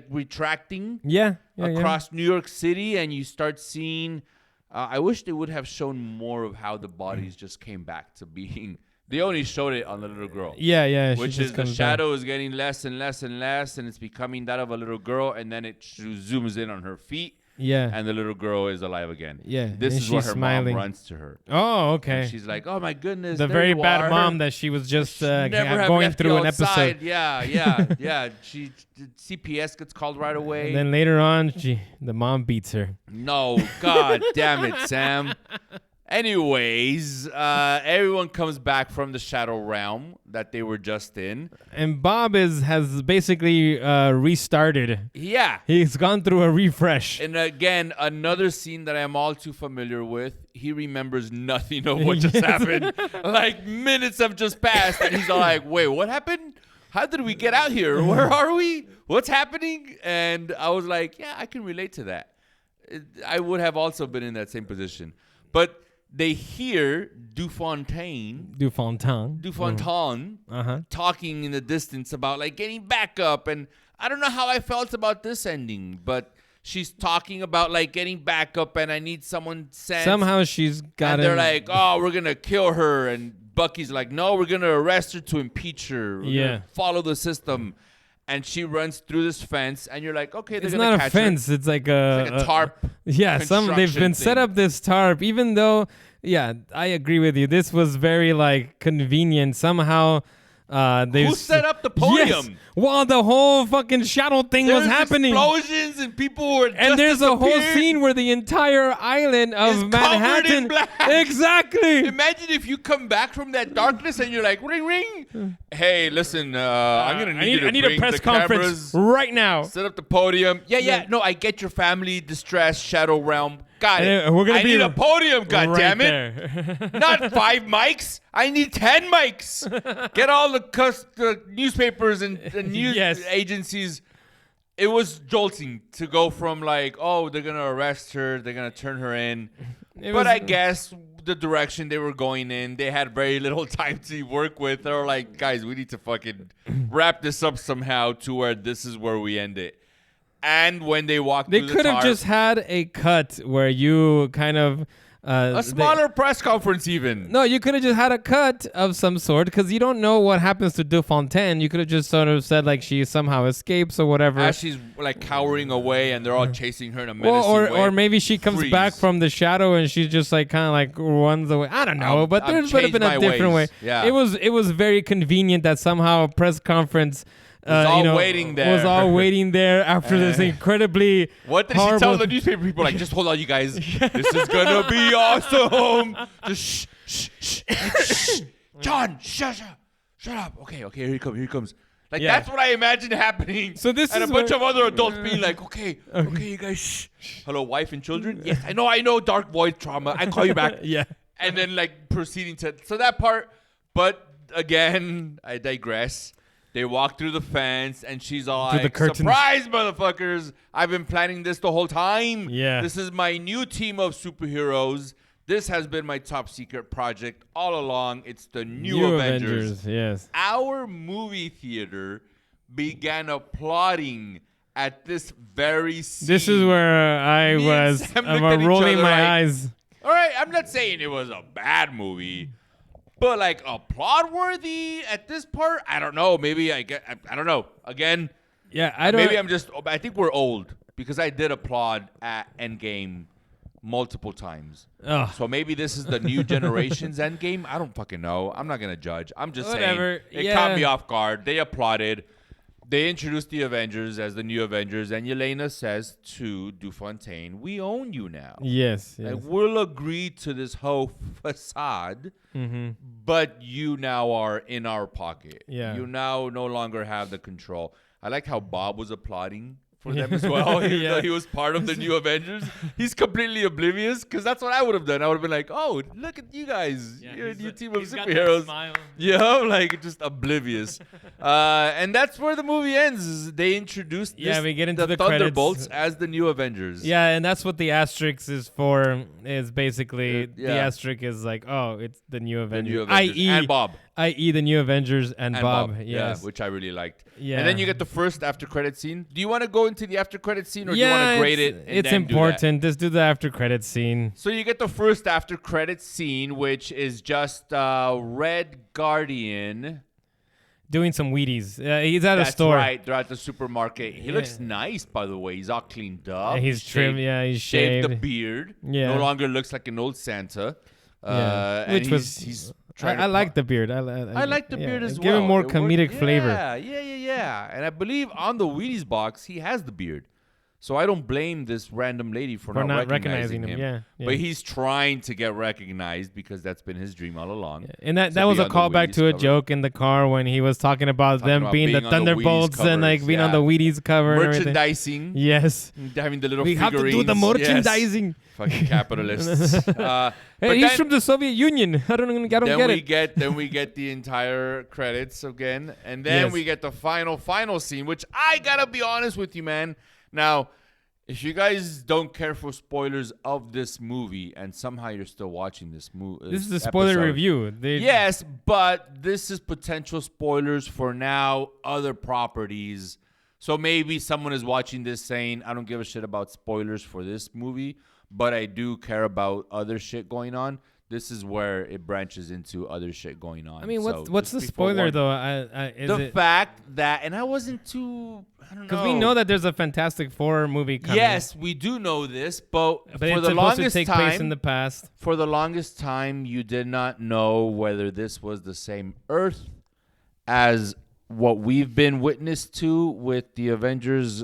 retracting. Yeah. Across New York City, and you start seeing. I wish they would have shown more of how the bodies just came back to being. They only showed it on the little girl. Yeah. Which is the shadow is getting less and less and less, and it's becoming that of a little girl, and then it zooms in on her feet. Yeah. And the little girl is alive again. Yeah, This and is where she's her smiling. mom runs to her. Oh, okay. And she's like, "Oh my goodness, The there very you bad are." mom that she was just Never have going left through you an outside. episode. Yeah. She CPS gets called right away. And then later on, the mom beats her. No, god damn it, Sam. Anyways, everyone comes back from the Shadow Realm that they were just in. And Bob has basically restarted. Yeah. He's gone through a refresh. And again, another scene that I'm all too familiar with. He remembers nothing of what just happened. Like minutes have just passed, and he's all like, "Wait, what happened? How did we get out here? Where are we? What's happening?" And I was like, "Yeah, I can relate to that. I would have also been in that same position." But they hear Dufontaine talking in the distance about like getting back up, and I don't know how I felt about this ending, but she's talking about like getting back up, and I need someone sent. Somehow she's got. And they're like, "Oh, we're gonna kill her," and Bucky's like, "No, we're gonna arrest her to impeach her. We're gonna follow the system." And she runs through this fence, and you're like, "Okay, they're it's gonna not catch a fence. her." It's like a tarp. Yeah, they've been set up this tarp, even though. Yeah, I agree with you. This was very like convenient. Somehow, who set up the podium? Yes, while the whole fucking shadow thing was happening. Explosions and people were. And there's a whole scene where the entire island of Manhattan. In black. Exactly. Imagine if you come back from that darkness and you're like, "Ring, ring! Hey, listen, I'm gonna need you to I need bring a press the conference cameras, right now. set up the podium." Yeah. No, I get your family distress, Shadow Realm. Got it. We're gonna I need a podium, goddammit. Not 5 mics. I need 10 mics. Get all the newspapers and news agencies. It was jolting to go from like, oh, they're going to arrest her. They're going to turn her in. But I guess the direction they were going in, they had very little time to work with. They were like, guys, we need to fucking wrap this up somehow to where this is where we end it. And when they walked through the could have tarp, just had a cut where you kind of a smaller press conference even. No, you could have just had a cut of some sort because you don't know what happens to Dufontaine. You could have just sort of said like she somehow escapes or whatever. As she's like cowering away and they're all chasing her in a menacing way. Or maybe she comes back from the shadow and she's just like kind of like runs away. I don't know, but there would have been a different way. Yeah. It was very convenient that somehow a press conference waiting there. Was all waiting there after this incredibly. What did she tell the newspaper people? Like, just hold on, you guys. This is gonna be awesome. Just shh. John, shut up. Okay, here he comes. Like that's what I imagined happening. So this and is a bunch of other adults being like, okay, you guys, shh. Hello, wife and children. Yes, I know, dark void trauma. I call you back. Yeah. And then like proceeding to that part. But again, I digress. They walk through the fence, and she's all like, "Surprise, motherfuckers! I've been planning this the whole time. Yeah. This is my new team of superheroes. This has been my top secret project all along. It's the new Avengers." Yes. Our movie theater began applauding at this very scene. This is where I was rolling my eyes. All right, I'm not saying it was a bad movie. But like applaud worthy at this part, I don't know. Maybe I don't know. Again, I think we're old because I did applaud at Endgame multiple times. Ugh. So maybe this is the new generation's Endgame. I don't fucking know. I'm not gonna judge. I'm just saying it caught me off guard. They applauded. They introduced the Avengers as the new Avengers, and Yelena says to Dufontaine, "We own you now. Yes. And we'll agree to this whole facade, but you now are in our pocket. Yeah. You now no longer have the control." I like how Bob was applauding for them as well, even though he was part of the new Avengers. He's completely oblivious, because that's what I would have done. I would have been like, "Oh, look at you guys. You're a new team of superheroes." Yeah, like just oblivious. And that's where the movie ends. Is they introduced we get into the Thunderbolts credits. as the new Avengers. Yeah, and that's what the asterisk is for. Is basically the asterisk is like, oh, it's the new Avengers, i.e. and Bob. I.e. the new Avengers and Bob. Yes. Yeah, which I really liked. Yeah. And then you get the first after credit scene. Do you want to go into the after credit scene, or do you want to grade it? And it's then important. Just do the after credit scene. So you get the first after credit scene, which is just Red Guardian. doing some Wheaties. He's at a That's store. right. They're at the supermarket. He looks nice, by the way. He's all cleaned up. He's trimmed. Yeah, he's shaved the shaved. beard. Yeah. No longer looks like an old Santa. Yeah. And Which was he's I like the beard. I like the beard as well. Give him more It worked- comedic flavor. Yeah. And I believe on the Wheaties box, he has the beard. So I don't blame this random lady for not recognizing him. Yeah. But he's trying to get recognized because that's been his dream all along. And that To was be a on the callback to a Wheaties joke in the car when he was talking about them about being the being on the Wheaties Thunderbolts and like covers, being on the Wheaties cover and everything. Merchandising. Yes. Having the little We have to do the figurines. Yes. merchandising. Fucking capitalists. Hey, but he's then- from the Soviet Union. I don't then get we it. then we get the entire credits again, and then Yes. we get the final scene, which I gotta be honest with you, man. Now, if you guys don't care for spoilers of this movie, and somehow you're still watching this movie, This is a spoiler review. Yes, but this is potential spoilers for now other properties. So maybe someone is watching this saying, I don't give a shit about spoilers for this movie, but I do care about other shit going on. This is where it branches into other shit going on. I mean, So what's the just before spoiler warning. though? Is The it fact that, and I wasn't too, I don't know. because we know that there's a Fantastic Four movie coming. Yes, we do know this, but but for it's the supposed longest to take time, place in the past. for the longest time, you did not know whether this was the same Earth as what we've been witness to with the Avengers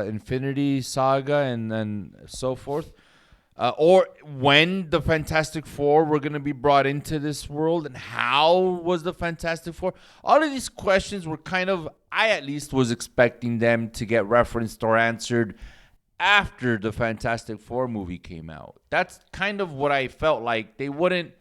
Infinity Saga and then so forth. Or when the Fantastic Four were going to be brought into this world, and how was the Fantastic Four? All of these questions were kind of, I at least was expecting them to get referenced or answered after the Fantastic Four movie came out. That's kind of what I felt like. They wouldn't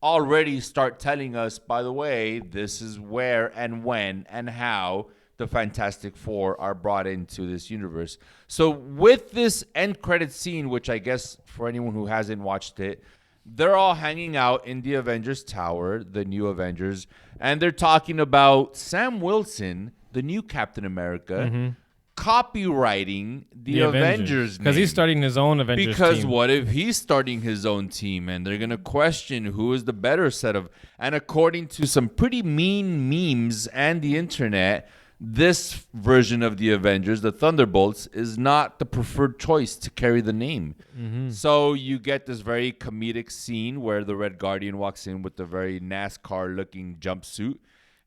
already start telling us, by the way, this is where and when and how the Fantastic Four are brought into this universe. So with this end credit scene, which I guess for anyone who hasn't watched it, they're all hanging out in the Avengers Tower, the new Avengers, and they're talking about Sam Wilson, the new Captain America, copywriting the Avengers because he's name. starting his own Avengers Because team. what if he's starting his own team and they're going to question who is the better set of... And according to some pretty mean memes and the internet, this version of the Avengers, the Thunderbolts, is not the preferred choice to carry the name. So you get this very comedic scene where the Red Guardian walks in with the very NASCAR-looking jumpsuit.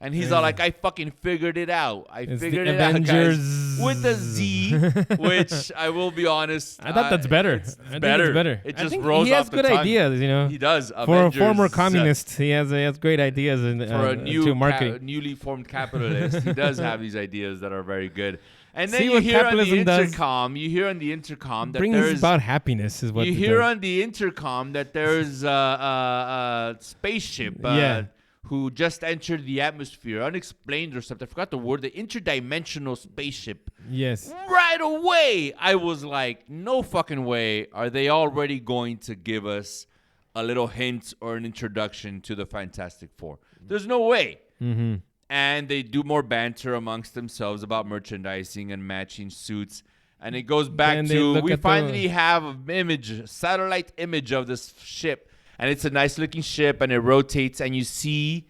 And he's all like, I fucking figured it out. I It's figured the it out, guys. Avengers. With a Z, which I will be honest. I thought that's better. It's I think better. it's better. It I just think rolls he has off the good tongue. ideas, you know. He does. For a Avengers, former communist, he has great ideas in, for a to marketing. newly formed capitalist, he does have these ideas that are very good. And then See you what hear on the capitalism does? intercom, that Brings there's about happiness is what you it hear does. on the intercom that there's a spaceship Yeah. who just entered the atmosphere, unexplained or something. I forgot the word. The interdimensional spaceship. Yes. Right away, I was like, no fucking way are they already going to give us a little hint or an introduction to the Fantastic Four. There's no way. Mm-hmm. And they do more banter amongst themselves about merchandising and matching suits. And it goes back Then they to, look we at finally have a satellite image of this ship. And it's a nice looking ship and it rotates and you see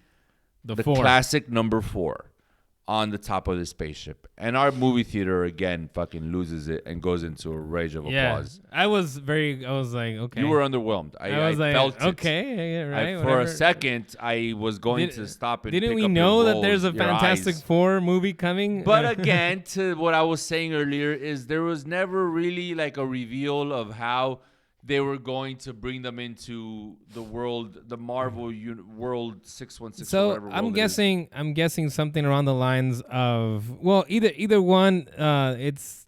the four. classic number 4 on the top of the spaceship. And our movie theater again fucking loses it and goes into a rage of Yeah. applause. I was like, okay. You were underwhelmed. I was like, felt it. okay, yeah, right. For a whatever. second, I was going Did- to stop and Didn't pick we up know your that there's a rolls, your Fantastic eyes. Four movie coming? But again, to what I was saying earlier, is there was never really like a reveal of how they were going to bring them into the world, the Marvel world 616. or so whatever I'm world it is. guessing something around the lines of, well, either one, it's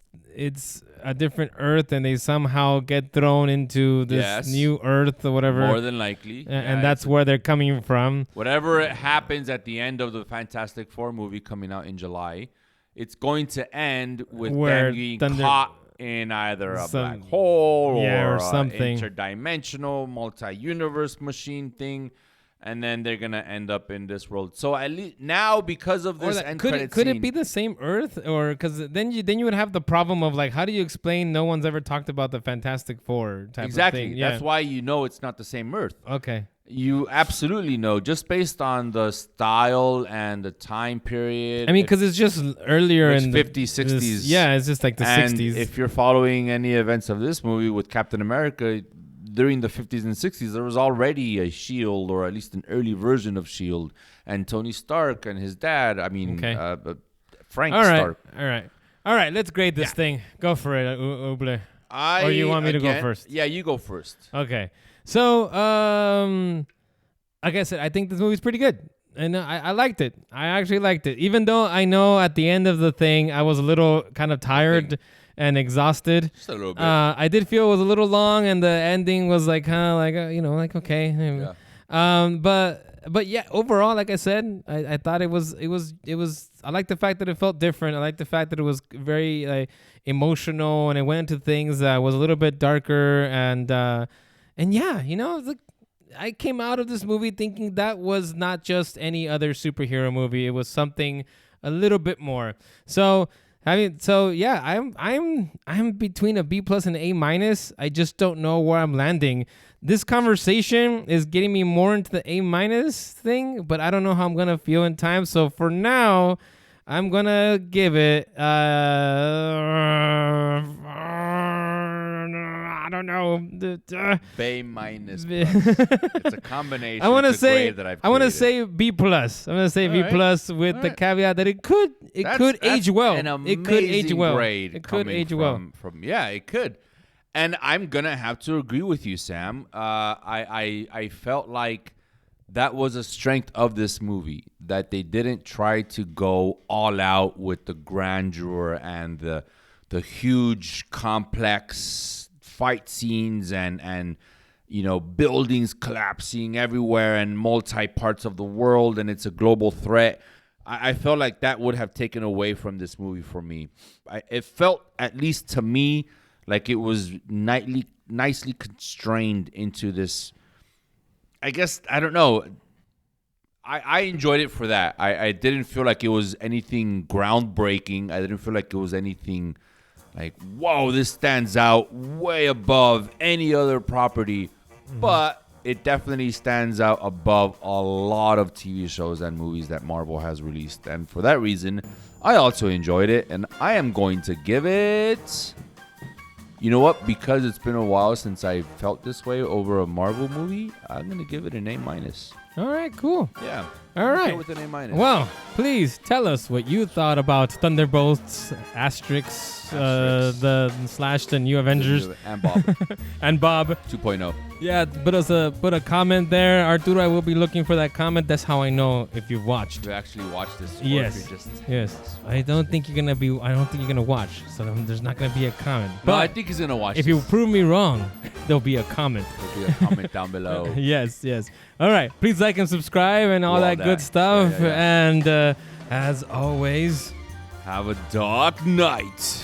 a different Earth, and they somehow get thrown into this Yes. new Earth or whatever, More than likely. and that's where they're coming from. Whatever happens at the end of the Fantastic Four movie coming out in July, it's going to end with Where them being Thunder- caught in either a Some- black hole yeah, or or something. interdimensional, multi-universe machine thing, and then they're gonna end up in this world. So at least now, because of Or this that- end could credit it, could scene, it be the same Earth, or because then you would have the problem of like, how do you explain no one's ever talked about the Fantastic Four type of exactly? thing? Yeah. That's why you know it's not the same Earth. Okay. You absolutely know, just based on the style and the time period. I mean, because it's just earlier it's in 50s, 60s. Yeah, it's just like the and 60s. if you're following any events of this movie with Captain America, during the 50s and 60s, there was already a Shield, or at least an early version of Shield, and Tony Stark and his dad. I mean, Frank Stark. All right. Let's grade this thing. Go for it, Uble. Or you want me to go first? Yeah, you go first. Okay. So, like I said, I think this movie's pretty good. And I liked it. I actually liked it. Even though I know at the end of the thing, I was a little kind of tired and exhausted. Just a little bit. I did feel it was a little long, and the ending was like kind of like, like, okay. Yeah. But yeah, overall, like I said, I thought it was, I like the fact that it felt different. I like the fact that it was very emotional, and it went into things that was a little bit darker, and yeah, it's like, I came out of this movie thinking that was not just any other superhero movie. It was something a little bit more. So yeah, I'm between a B+ and A-. I just don't know where I'm landing. This conversation is getting me more into the A- thing, but I don't know how I'm gonna feel in time. So for now, I'm gonna give it I don't know. B-. It's a combination. I want to It's a say grade that I've I want to created. say B+. I'm gonna say All B+ right. with the right. caveat that it could age well. An It could age amazing well. grade It could coming age well. From it could, and I'm gonna have to agree with you, Sam. I felt like that was a strength of this movie, that they didn't try to go all out with the grandeur and the huge complex fight scenes and buildings collapsing everywhere and multi parts of the world, and it's a global threat. I felt like that would have taken away from this movie for me. It felt, at least to me, like it was nicely constrained into this. I guess, I don't know. I enjoyed it for that. I didn't feel like it was anything groundbreaking. I didn't feel like it was anything like, whoa, this stands out way above any other property. But it definitely stands out above a lot of TV shows and movies that Marvel has released. And for that reason, I also enjoyed it. And I am going to give it... You know what? Because it's been a while since I felt this way over a Marvel movie, I'm going to give it an A-. All right, cool. Yeah. All right. Go with an A-. Well, please tell us what you thought about Thunderbolts, Asterix, the New Avengers, And Bob and Bob. 2.0. Yeah, put a comment there, Arturo. I will be looking for that comment. That's how I know if you've watched. To actually watch this. Or Yes. if you're just... Yes. I don't think you're gonna watch. So there's not gonna be a comment. No, But I think he's going to watch if this. you prove me wrong, there'll be a comment. There'll be a comment down below. Yes. All right. Please like and subscribe and all Do all that good that. stuff. Yeah. And as always, Have a dark night.